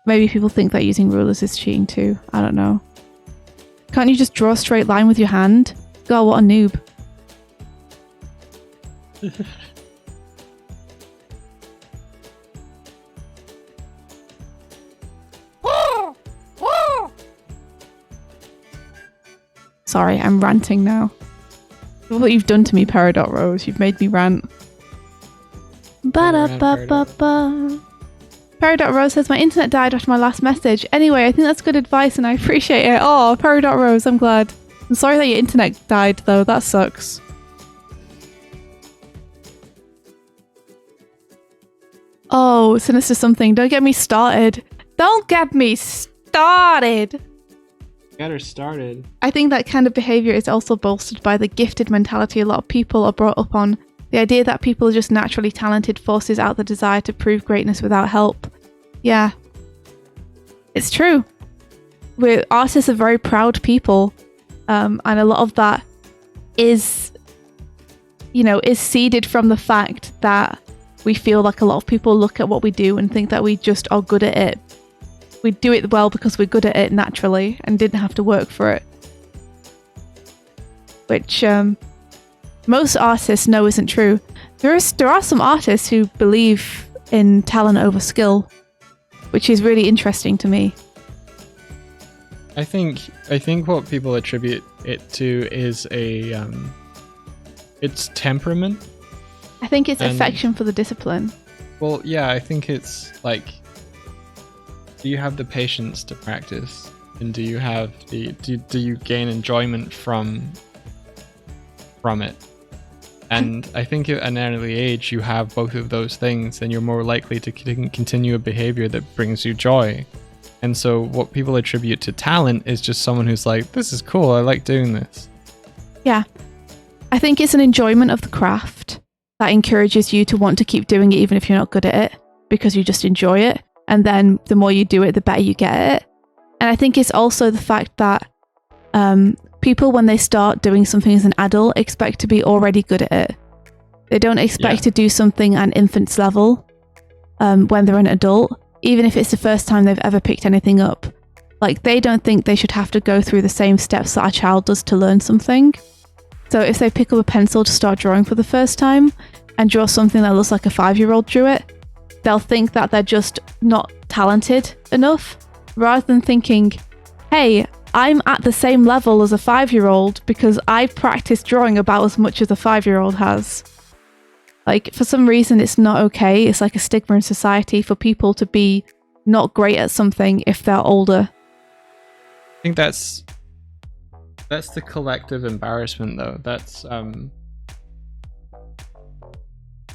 Maybe people think that using rulers is cheating too. I don't know. Can't you just draw a straight line with your hand? God, what a noob. Sorry, I'm ranting now. Look what you've done to me, Peridot Rose. You've made me rant. Ba-da-ba-ba-ba. Peridot Rose says, my internet died after my last message. Anyway, I think that's good advice and I appreciate it. Oh, Peridot Rose, I'm glad. I'm sorry that your internet died, though. That sucks. Oh, Sinister Something. Don't get me started. Don't get me started. Get her started. I think that kind of behaviour is also bolstered by the gifted mentality a lot of people are brought up on. The idea that people are just naturally talented forces out the desire to prove greatness without help. Yeah. It's true. artists are very proud people, and a lot of that is seeded from the fact that we feel like a lot of people look at what we do and think that we just are good at it. We do it well because we're good at it naturally and didn't have to work for it. Which most artists know isn't true. There are some artists who believe in talent over skill, which is really interesting to me. I think what people attribute it to is it's temperament. I think it's affection for the discipline. Well, yeah, I think it's like, do you have the patience to practice, and do you have do you gain enjoyment from it? And I think at an early age, you have both of those things, then you're more likely to continue a behavior that brings you joy. And so what people attribute to talent is just someone who's like, this is cool, I like doing this. Yeah. I think it's an enjoyment of the craft that encourages you to want to keep doing it even if you're not good at it, because you just enjoy it. And then the more you do it, the better you get at it. And I think it's also the fact that people, when they start doing something as an adult, expect to be already good at it. They don't expect to do something at an infant's level when they're an adult, even if it's the first time they've ever picked anything up. Like, they don't think they should have to go through the same steps that a child does to learn something. So if they pick up a pencil to start drawing for the first time and draw something that looks like a 5-year-old drew it, they'll think that they're just not talented enough, rather than thinking, hey, I'm at the same level as a 5-year-old because I've practiced drawing about as much as a 5-year-old has. Like, for some reason, it's not okay. It's like a stigma in society for people to be not great at something if they're older. I think that's the collective embarrassment, though. That's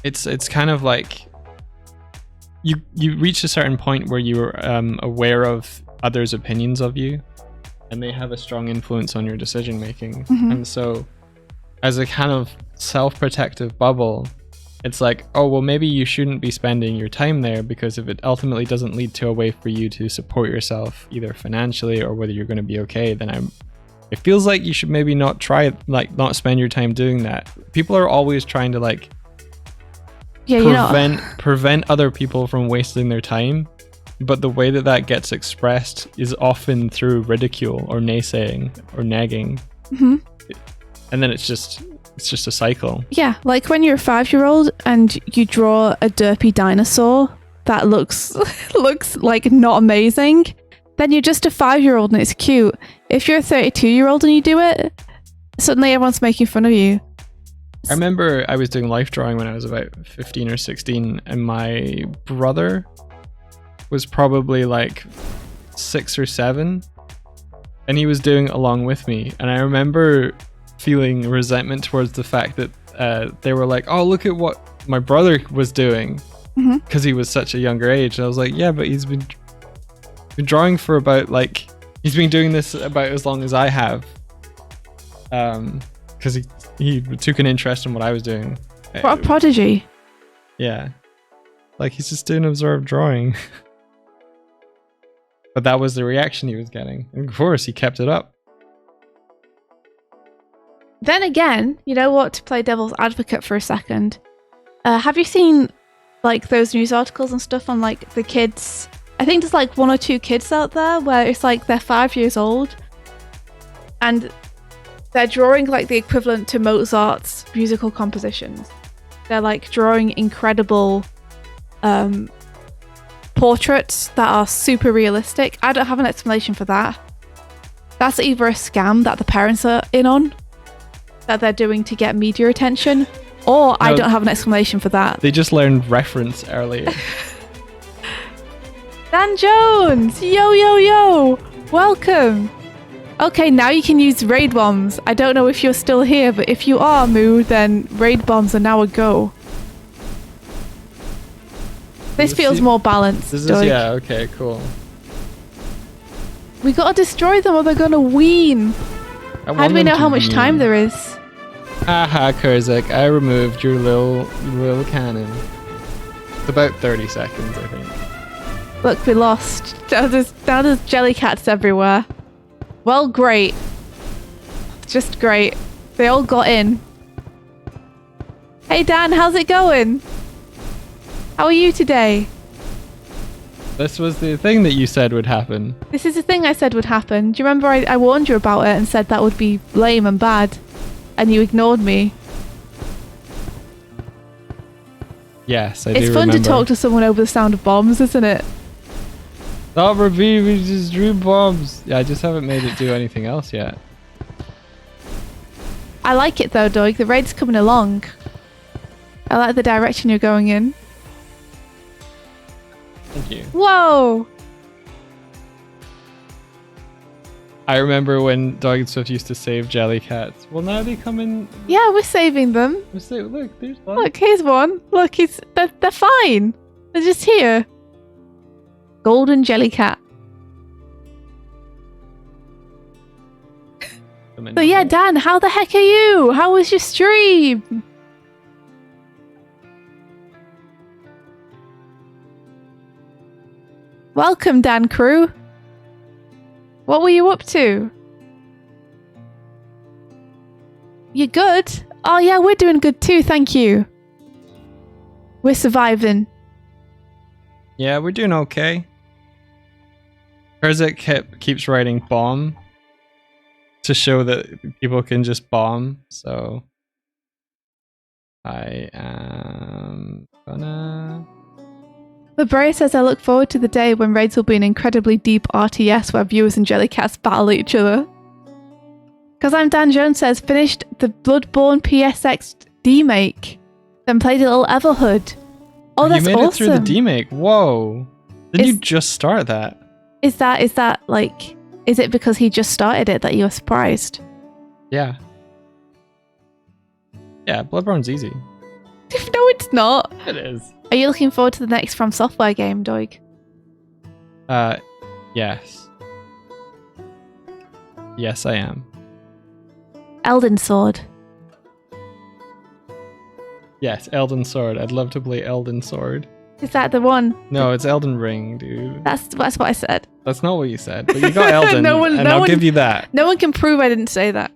it's kind of like you reach a certain point where you're aware of others' opinions of you, and they have a strong influence on your decision making. Mm-hmm. And so, as a kind of self-protective bubble, it's like, oh, well, maybe you shouldn't be spending your time there, because if it ultimately doesn't lead to a way for you to support yourself, either financially or whether you're going to be okay, then it feels like you should maybe not spend your time doing that. People are always trying to prevent other people from wasting their time. But the way that gets expressed is often through ridicule or naysaying or nagging. Mm-hmm. And then it's just a cycle. Yeah, like when you're a 5-year-old and you draw a derpy dinosaur that looks like not amazing, then you're just a 5-year-old and it's cute. If you're a 32-year-old and you do it, suddenly everyone's making fun of you. I remember I was doing life drawing when I was about 15 or 16, and my brother was probably like 6 or 7, and he was doing along with me. And I remember feeling resentment towards the fact that they were like, oh, look at what my brother was doing, because he was such a younger age. And I was like, yeah, but he's been drawing for about, like, he's been doing this about as long as I have, because he took an interest in what I was doing. What a prodigy. Yeah, like, he's just doing absorbed drawing. But that was the reaction he was getting. And of course, he kept it up. Then again, you know what, to play devil's advocate for a second, have you seen, like, those news articles and stuff on, like, the kids? I think there's, like, 1 or 2 kids out there where it's, like, they're 5 years old and they're drawing, like, the equivalent to Mozart's musical compositions. They're, like, drawing incredible portraits that are super realistic. I don't have an explanation for that. That's either a scam that the parents are in on, that they're doing to get media attention, or I don't have an explanation for that. They just learned reference earlier. Dan Jones! Yo, yo, yo! Welcome! Okay, now you can use raid bombs. I don't know if you're still here, but if you are, Moo, then raid bombs are now a go. This feels more balanced. Yeah, okay, cool. We gotta destroy them or they're gonna wean. How do we know how much time there is? Haha, Kurzak, I removed your little cannon. It's about 30 seconds, I think. Look, we lost. Now there's jellycats everywhere. Well, great. Just great. They all got in. Hey Dan, how's it going? How are you today? This was the thing that you said would happen. This is the thing I said would happen. Do you remember I warned you about it and said that would be lame and bad? And you ignored me. Yes, I do It's fun remember. to talk to someone over the sound of bombs, isn't it? Stop repeating, we just drew bombs. Yeah, I just haven't made it do anything else yet. I like it though, Doig. The raid's coming along. I like the direction you're going in. Thank you. Whoa! I remember when Doig and Swift used to save jellycats. Well, now they come in. Yeah, we're saving them. Look, there's one. Look, here's one. Look, they're fine. They're just here. Golden jellycat. So yeah, Dan, how the heck are you? How was your stream? Welcome, Dan Crew. What were you up to? You good? Oh yeah, we're doing good too, thank you. We're surviving. Yeah, we're doing okay. Herzig keeps writing bomb to show that people can just bomb, so I am gonna... Labrea says, I look forward to the day when raids will be an incredibly deep RTS where viewers and jellycats battle each other. Because I'm Dan Jones says, finished the Bloodborne PSX demake, then played a little Everhood. Oh, that's awesome. You made it through the demake. Whoa. Didn't you just start that? Is that like, is it because he just started it that you were surprised? Yeah. Yeah, Bloodborne's easy. No, it's not. It is. Are you looking forward to the next From Software game, Doig? Yes. Yes, I am. Elden Sword. Yes, Elden Sword. I'd love to play Elden Sword. Is that the one? No, it's Elden Ring, dude. That's what I said. That's not what you said, but you got Elden, and I'll give you that. No one can prove I didn't say that.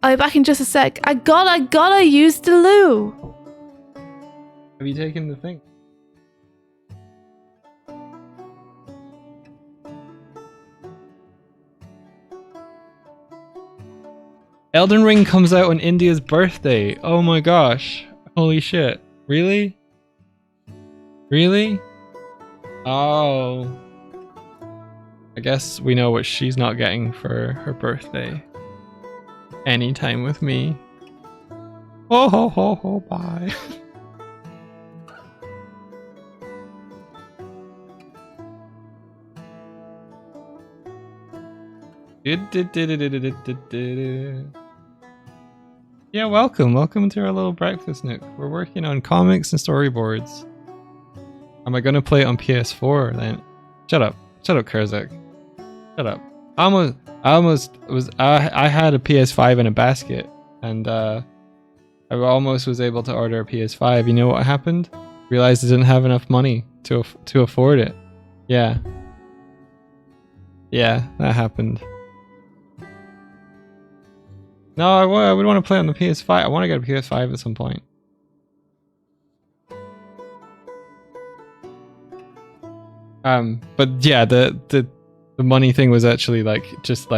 I'll be back in just a sec. I gotta use the loo. Have you taken the thing? Elden Ring comes out on India's birthday. Oh my gosh. Holy shit. Really? Really? Oh. I guess we know what she's not getting for her birthday. Any time with me. Oh ho ho ho, bye. Yeah, welcome to our little breakfast nook. We're working on comics and storyboards. Am I gonna play it on PS4 then? Shut up, Kurzak. Shut up. I had a PS5 in a basket, and I almost was able to order a PS5. You know what happened? Realized I didn't have enough money to afford it. Yeah, that happened. No, I would want to play on the PS5. I want to get a PS5 at some point. But yeah, the money thing was actually just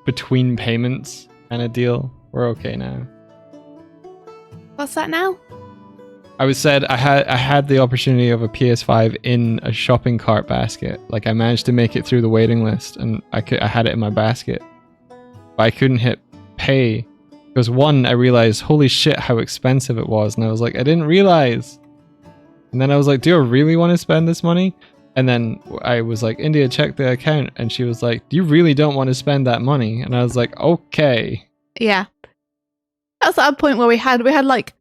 between payments kind of deal. We're okay now. What's that now? I had the opportunity of a PS5 in a shopping cart basket. Like, I managed to make it through the waiting list, and I had it in my basket, but I couldn't hit pay because one, I realized, holy shit, how expensive it was, and I was like, I didn't realize. And then I was like, do I really want to spend this money? And then I was like, India, check the account, and she was like, you really don't want to spend that money? And I was like, okay. Yeah, that's at a point where we had like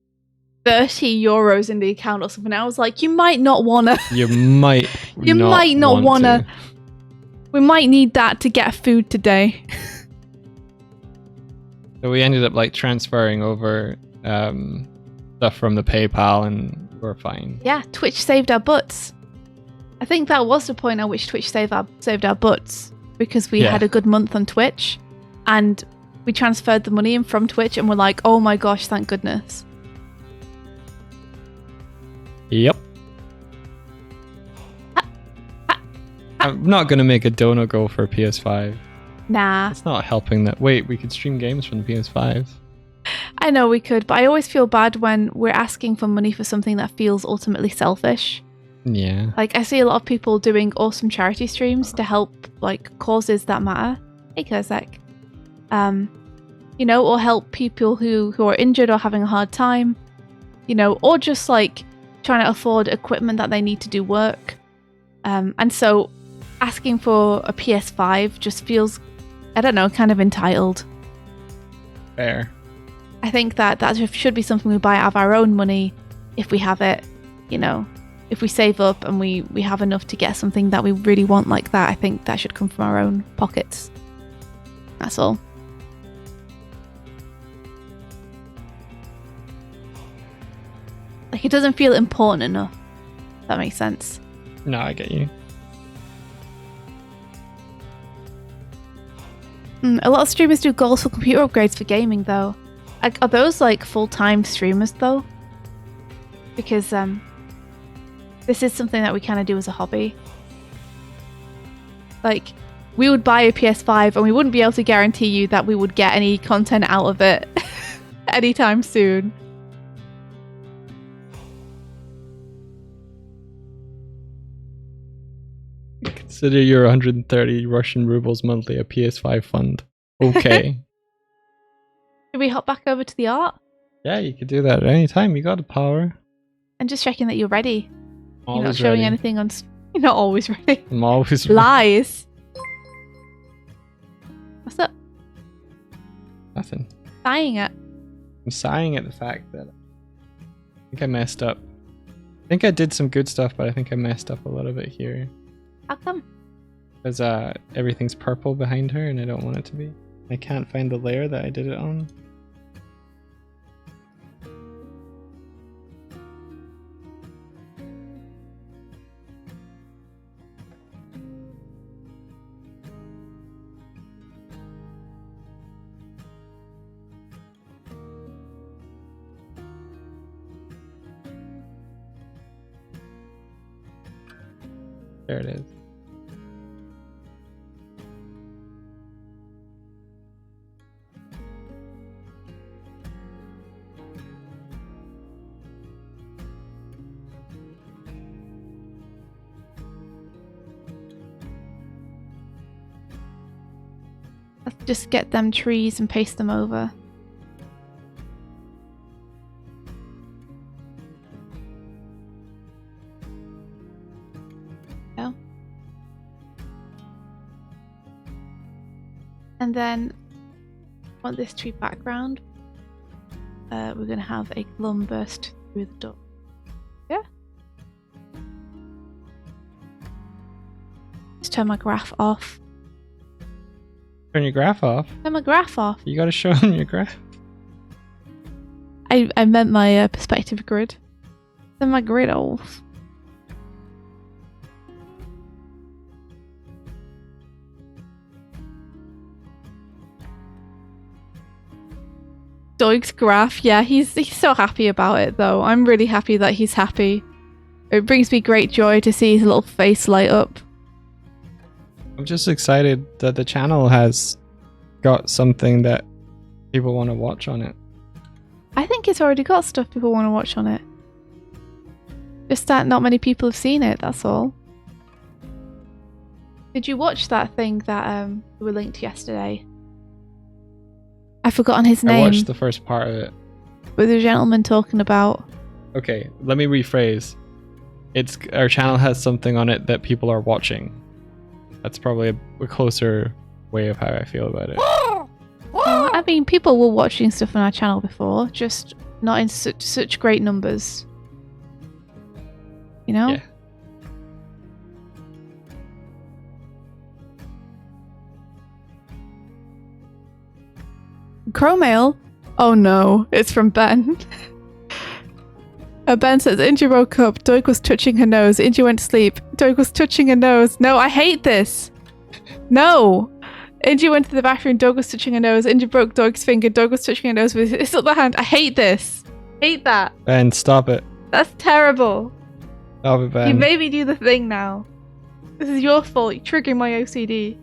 30 euros in the account or something. I was like, you might not wanna. You might not wanna. We might need that to get food today. So we ended up transferring over stuff from the PayPal and we're fine. Yeah, Twitch saved our butts. I think that was the point at which Twitch saved our butts, because we had a good month on Twitch, and we transferred the money in from Twitch, and we're like, oh my gosh, thank goodness. Yep. I'm not going to make a donut go for PS5. Nah. It's not helping that. Wait, we could stream games from the PS5. I know we could, but I always feel bad when we're asking for money for something that feels ultimately selfish. Yeah. Like, I see a lot of people doing awesome charity streams to help, like, causes that matter. Hey, Kozak. You know, or help people who are injured or having a hard time. You know, or just, like, trying to afford equipment that they need to do work. And so asking for a PS5 just feels, I don't know, kind of entitled. Fair. I think that should be something we buy out of our own money if we have it, you know. If we save up and we have enough to get something that we really want like that, I think that should come from our own pockets. That's all. Like, it doesn't feel important enough. If that makes sense. No, I get you. A lot of streamers do goals for computer upgrades for gaming, though. Like, are those like full-time streamers, though? Because this is something that we kind of do as a hobby. Like, we would buy a PS5 and we wouldn't be able to guarantee you that we would get any content out of it anytime soon. Consider your 130 Russian rubles monthly a PS5 fund. Okay. Should we hop back over to the art? Yeah, you could do that at any time. You got the power. I'm just checking that you're ready. Always you're not showing ready. anything on... You're not always ready. I'm always ready. Lies. What's up? Nothing. Sighing at? I'm sighing at the fact that I think I messed up. I think I did some good stuff, but I think I messed up a little bit here. How come? Because everything's purple behind her and I don't want it to be. I can't find the layer that I did it on. There it is. Let's just get them trees and paste them over. Oh. And then on this tree background, we're going to have a glum burst through the door. Yeah. Just turn my graph off. Turn your graph off? Turn my graph off. You gotta show them your graph. I meant my perspective grid. Turn my grid off. Doig's graph, yeah, he's so happy about it though. I'm really happy that he's happy. It brings me great joy to see his little face light up. I'm just excited that the channel has got something that people want to watch on it. I think it's already got stuff people want to watch on it. Just that not many people have seen it, that's all. Did you watch that thing that we linked yesterday? I've forgotten his name. I watched the first part of it. With a gentleman talking about... Okay, let me rephrase. Our channel has something on it that people are watching. That's probably a closer way of how I feel about it. I mean, people were watching stuff on our channel before, just not in such great numbers. You know? Yeah. Crow mail? Oh no, it's from Ben. Ben says, Inja woke up. Doig was touching her nose. Inja went to sleep. Doig was touching her nose. No, I hate this. No. Inja went to the bathroom. Doig was touching her nose. Inja broke Doig's finger. Doig was touching her nose with his other hand. I hate this. Hate that. Ben, stop it. That's terrible. Stop it, Ben. You made me do the thing now. This is your fault. You're triggering my OCD.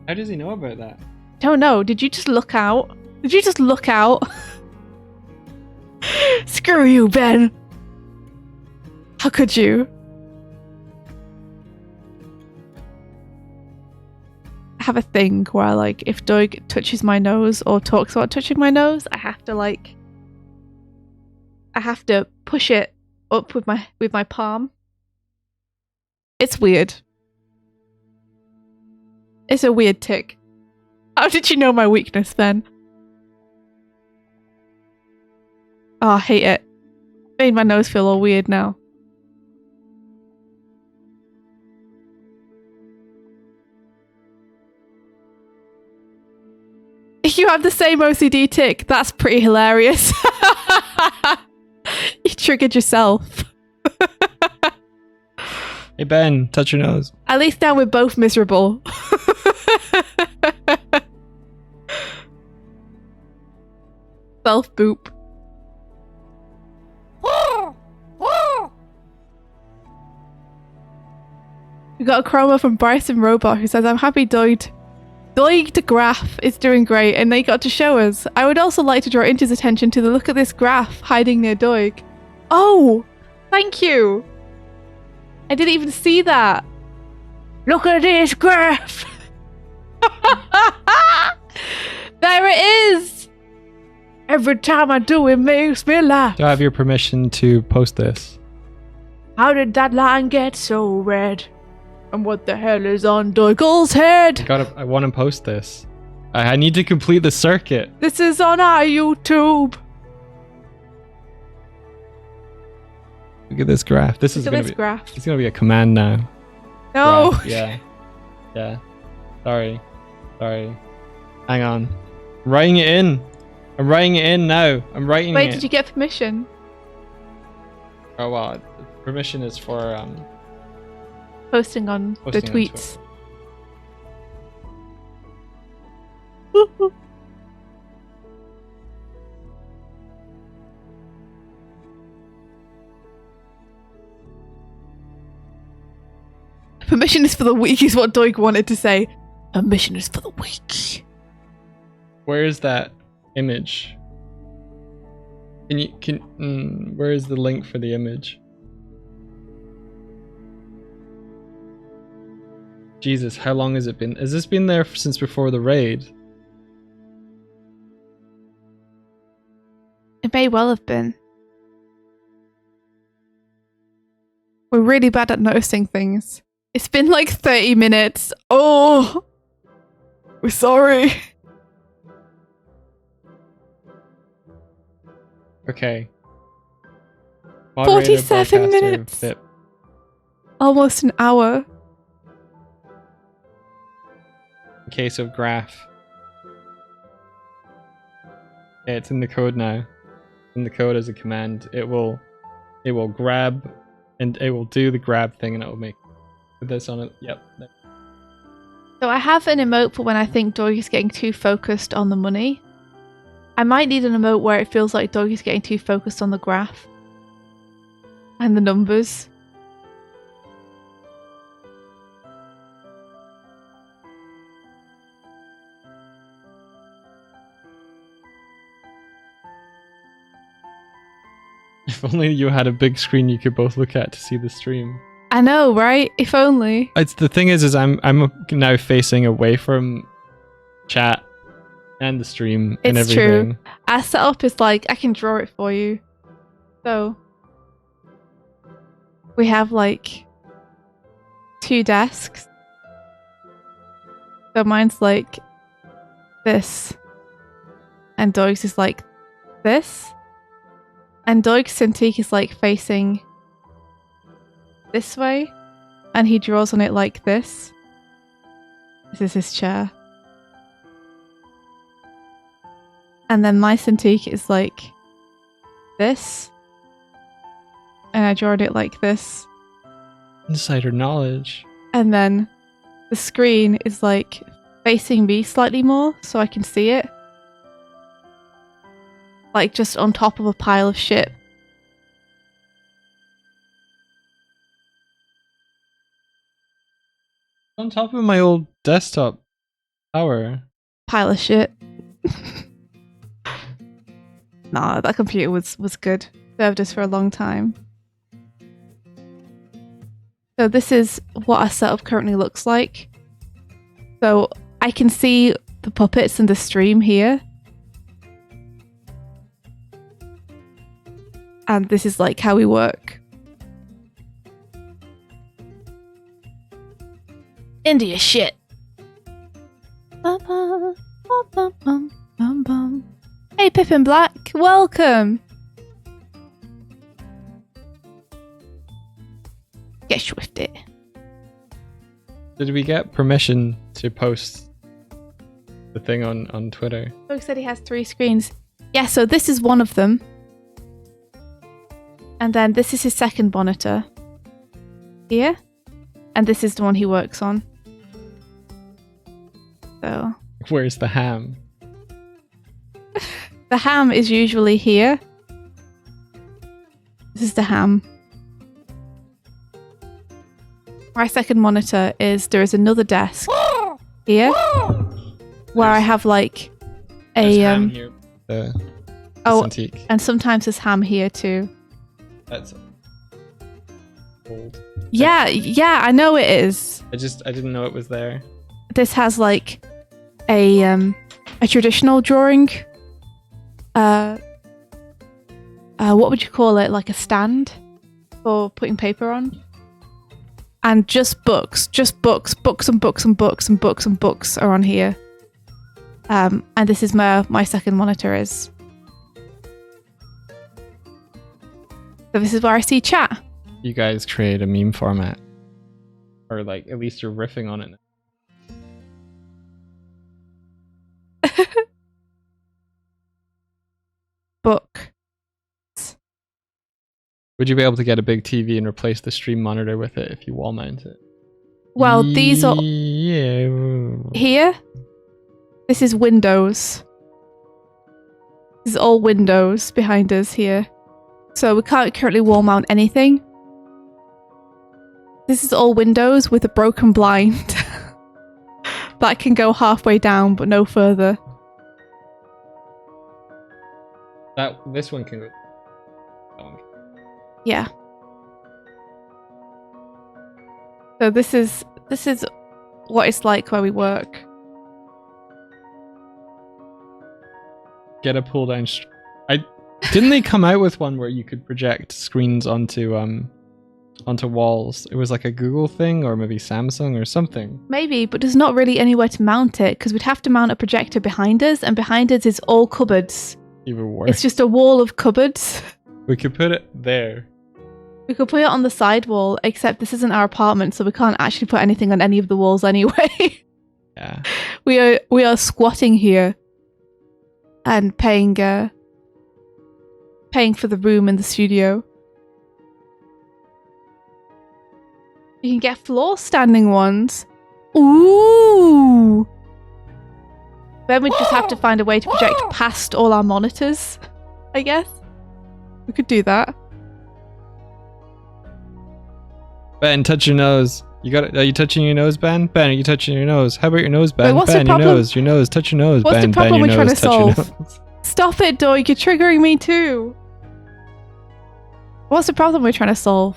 How does he know about that? Don't know. Did you just look out? Did you just look out? Screw you, Ben. How could you? I have a thing where, like, if Doig touches my nose or talks about touching my nose, I have to push it up with my palm. It's weird. It's a weird tick. How did you know my weakness, Ben? Oh, I hate it. Made my nose feel all weird now. You have the same OCD tick. That's pretty hilarious. You triggered yourself. Hey, Ben, touch your nose. At least now we're both miserable. Self-boop. We got a chroma from Bryson Robot who says, I'm happy Doig the graph is doing great and they got to show us. I would also like to draw Inja's attention to the look at this graph hiding near Doig. Oh, thank you. I didn't even see that. Look at this graph. There it is. Every time I do it makes me laugh. Do I have your permission to post this? How did that line get so red? And what the hell is on Doig's head? I want to post this. I need to complete the circuit. This is on our YouTube. Look at this graph. This is gonna be graph. It's gonna be a command now. No. Graph. Yeah. Sorry. Hang on. I'm writing it in. I'm writing it in now. I'm writing it. Wait, did you get permission? Oh well, permission is for posting on the tweets. Permission is for the weak is what Doig wanted to say. Permission is for the weak. Where is that image? Where is the link for the image? Jesus, how long has it been? Has this been there since before the raid? It may well have been. We're really bad at noticing things. It's been like 30 minutes. Oh, we're sorry. Okay. 47 minutes. Almost an hour. In case of graph. Yeah, it's in the code now. In the code as a command, it will grab and it will do the grab thing and it will make this on it. Yep. So I have an emote for when I think Doig is getting too focused on the money. I might need an emote where it feels like Doig is getting too focused on the graph and the numbers. If only you had a big screen you could both look at to see the stream. I know, right? If only. It's the thing is I'm now facing away from chat and the stream and It's everything. true. Our setup is like, I can draw it for you. So we have like 2 desks. So mine's like this. And Doig's is like this. And Doig's Cintiq is like facing this way. And he draws on it like this. This is his chair. And then my Cintiq is like this. And I drawed it like this. Insider knowledge. And then the screen is like facing me slightly more so I can see it. Like just on top of a pile of shit. On top of my old desktop tower. Pile of shit. Nah, that computer was good. Served us for a long time. So this is what our setup currently looks like. So I can see the puppets and the stream here. And this is like how we work. India shit. Hey Pippin Black, welcome. Get swifted. Did we get permission to post the thing on Twitter? Doig said he has 3 screens. Yeah, so this is one of them. And then this is his second monitor. Here. And this is the one he works on. So where's the ham? the ham is usually here. This is the ham. My second monitor is there is another desk here where I have like a ham here. The antique. And sometimes there's ham here too. That's old. Yeah, I know it is. I didn't know it was there. This has like a traditional drawing. What would you call it? Like a stand for putting paper on. And just books and books and books and books and books and books are on here. And this is where my second monitor is. So this is where I see chat. You guys create a meme format. Or like, at least you're riffing on it. Book. Would you be able to get a big TV and replace the stream monitor with it if you wall mount it? Well, these are... Yeah. Here? This is Windows. This is all Windows behind us here. So we can't currently wall mount anything. This is all Windows with a broken blind. That can go halfway down, but no further. This one can go... That one can. Yeah. So this is what it's like where we work. Get a pull down. Didn't they come out with one where you could project screens onto walls? It was like a Google thing, or maybe Samsung or something. Maybe, but there's not really anywhere to mount it because we'd have to mount a projector behind us, and behind us is all cupboards. Even worse. It's just a wall of cupboards. We could put it there. We could put it on the side wall, except this isn't our apartment, so we can't actually put anything on any of the walls anyway. Yeah. We are squatting here and paying for the room in the studio. You can get floor standing ones. Ooh. Then we just have to find a way to project past all our monitors, I guess. We could do that. Ben, touch your nose. Are you touching your nose, Ben? Ben, are you touching your nose? How about your nose, Ben? Wait, what's Ben, the problem? your nose, touch your nose, What's Ben. the problem Ben, we're your trying to nose, touch your solve? nose. Stop it, Doig. You're triggering me too. What's the problem we're trying to solve?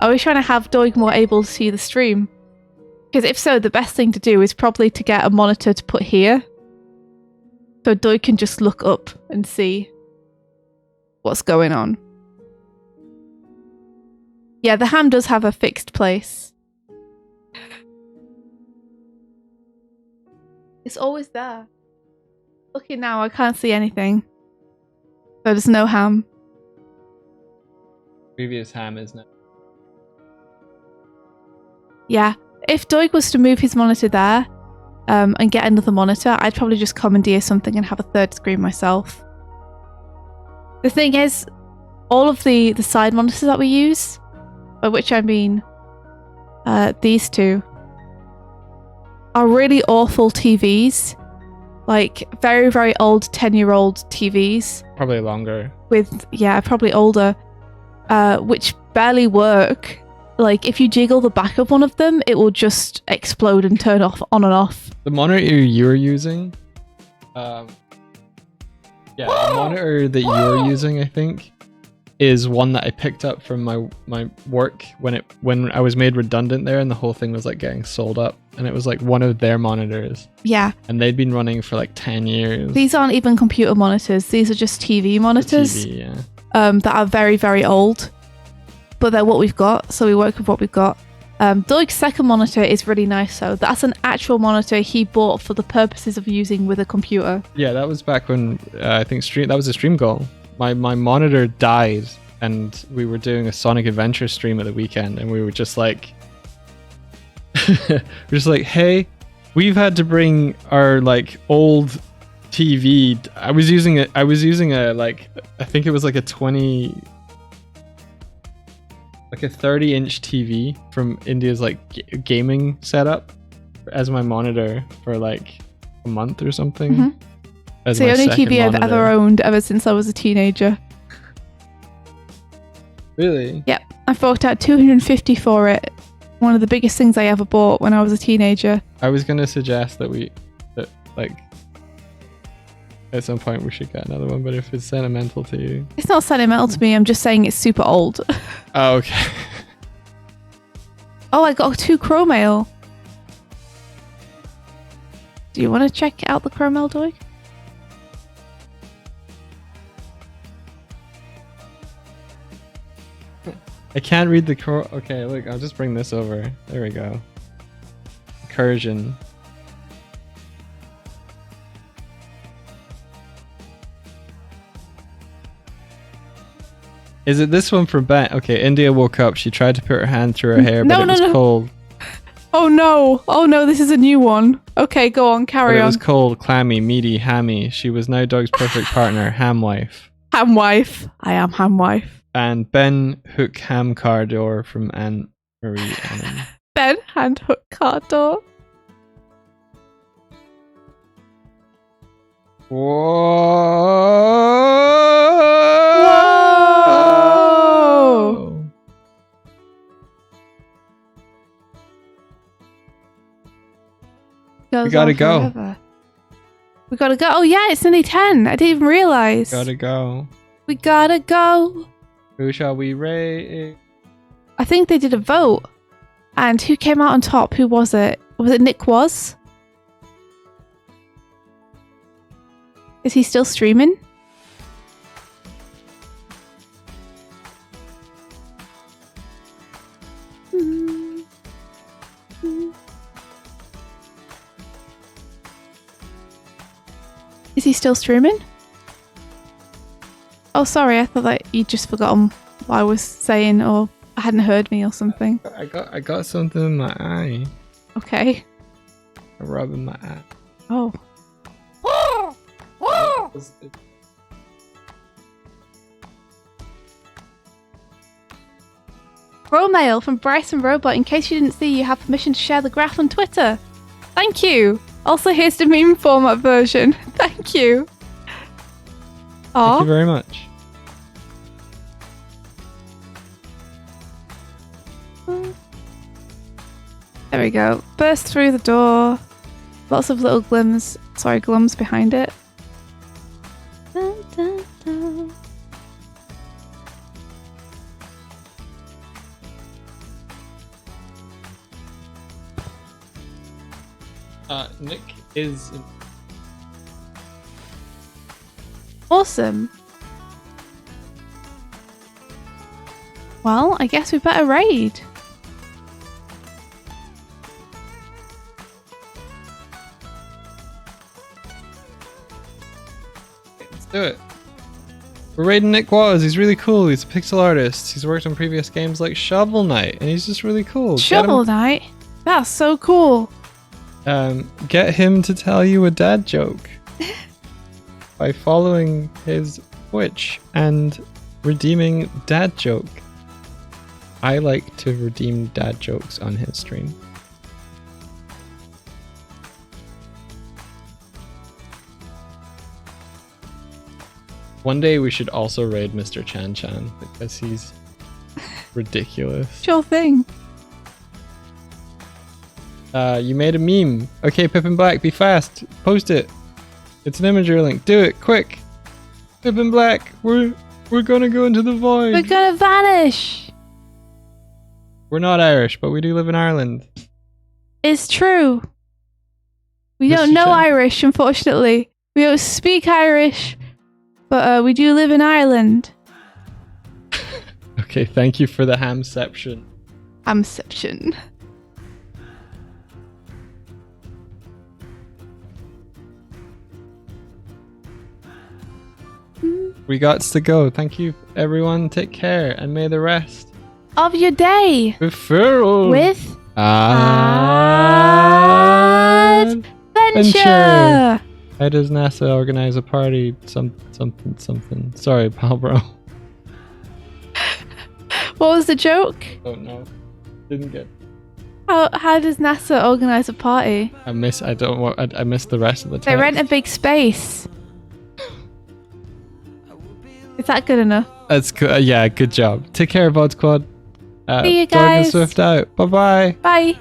Are we trying to have Doig more able to see the stream? Because if so, the best thing to do is probably to get a monitor to put here. So Doig can just look up and see what's going on. Yeah, the ham does have a fixed place. It's always there. Looking now, I can't see anything. So there's no ham. Previous ham, isn't it? Yeah. If Doig was to move his monitor there and get another monitor, I'd probably just commandeer something and have a third screen myself. The thing is, all of the side monitors that we use, by which I mean these two, are really awful TVs. Like very, very old 10-year-old TVs. Probably longer. Probably older. Which barely work. Like if you jiggle the back of one of them, it will just explode and turn off on and off. The monitor you're using, the monitor that you're using, I think, is one that I picked up from my work when I was made redundant there, and the whole thing was like getting sold up, and it was like one of their monitors. Yeah. And they'd been running for like 10 years. These aren't even computer monitors. These are just TV monitors. TV, yeah. That are very, very old. But they're what we've got, so we work with what we've got. Doig's second monitor is really nice though. That's an actual monitor he bought for the purposes of using with a computer. Yeah, that was back when I think that was a stream goal. My monitor died, and we were doing a Sonic Adventure stream at the weekend, and we were just like, hey, we've had to bring our like old TV. I was using a like, I think it was like a 30-inch TV from India's like gaming setup as my monitor for like a month or something. Mm-hmm. It's the only TV I've ever owned ever since I was a teenager. Really? Yep. I forked out $250 for it. One of the biggest things I ever bought when I was a teenager. I was going to suggest that like at some point we should get another one, but if it's sentimental to you. It's not sentimental to me, I'm just saying it's super old. Oh, okay. Oh, I got 2 crow mail. Do you want to check out the crow mail, Doig? I can't read the crow. Okay, look, I'll just bring this over. There we go. Incursion. Is it this one for Ben? Okay, India woke up. She tried to put her hand through her hair, but it was cold. Oh no, this is a new one. Okay, go on, carry on. It was cold, clammy, meaty, hammy. She was now Doug's perfect partner, ham wife. Ham wife. I am ham wife. And Ben Hook Ham Car Door from Anne Marie Annan. Ben Hand Hook Car Door. Whoa! We gotta go. We gotta go. Oh yeah, it's nearly 10. I didn't even realize. Gotta go. We gotta go. Who shall we rate? I think they did a vote. And who came out on top? Who was it? Was it Nick Was? Is he still streaming? Is he still streaming? Oh, sorry. I thought that you'd just forgotten what I was saying, or hadn't heard me or something. I got something in my eye. Okay. I'm rubbing my eye. Oh. Roll mail from Bryson Robot. In case you didn't see, you have permission to share the graph on Twitter. Thank you. Also, here's the meme format version. Thank you. Aww. Thank you very much. There we go. Burst through the door. Lots of little glums behind it. Dun, dun, dun. Nick is awesome. Well, I guess we better raid. Let's do it. We're raiding Nick Was. He's really cool. He's a pixel artist. He's worked on previous games like Shovel Knight, and he's just really cool. Shovel Knight? That's so cool. Get him to tell you a dad joke by following his Twitch and redeeming dad joke. I like to redeem dad jokes on his stream. One day we should also raid Mr. Chan Chan because he's ridiculous. Sure thing. You made a meme. Okay, Pippin Black, be fast. Post it. It's an imager link. Do it, quick. Pippin Black, we're gonna go into the void. We're gonna vanish. We're not Irish, but we do live in Ireland. It's true. We Mr. don't know Chan. Irish, unfortunately. We don't speak Irish, but we do live in Ireland. Okay, thank you for the hamception. Hamception. We got to go. Thank you, everyone. Take care, and may the rest Of your day be filled with adventure. adventure. How does NASA organize a party? Something. Sorry, pal, bro. What was the joke? Oh no, didn't get. How does NASA organize a party? I missed the rest of the They time. rent a big space. Is that good enough? That's good. Yeah, good job. Take care, Bod Squad. See you Doig and guys. Swift out. Bye bye. Bye.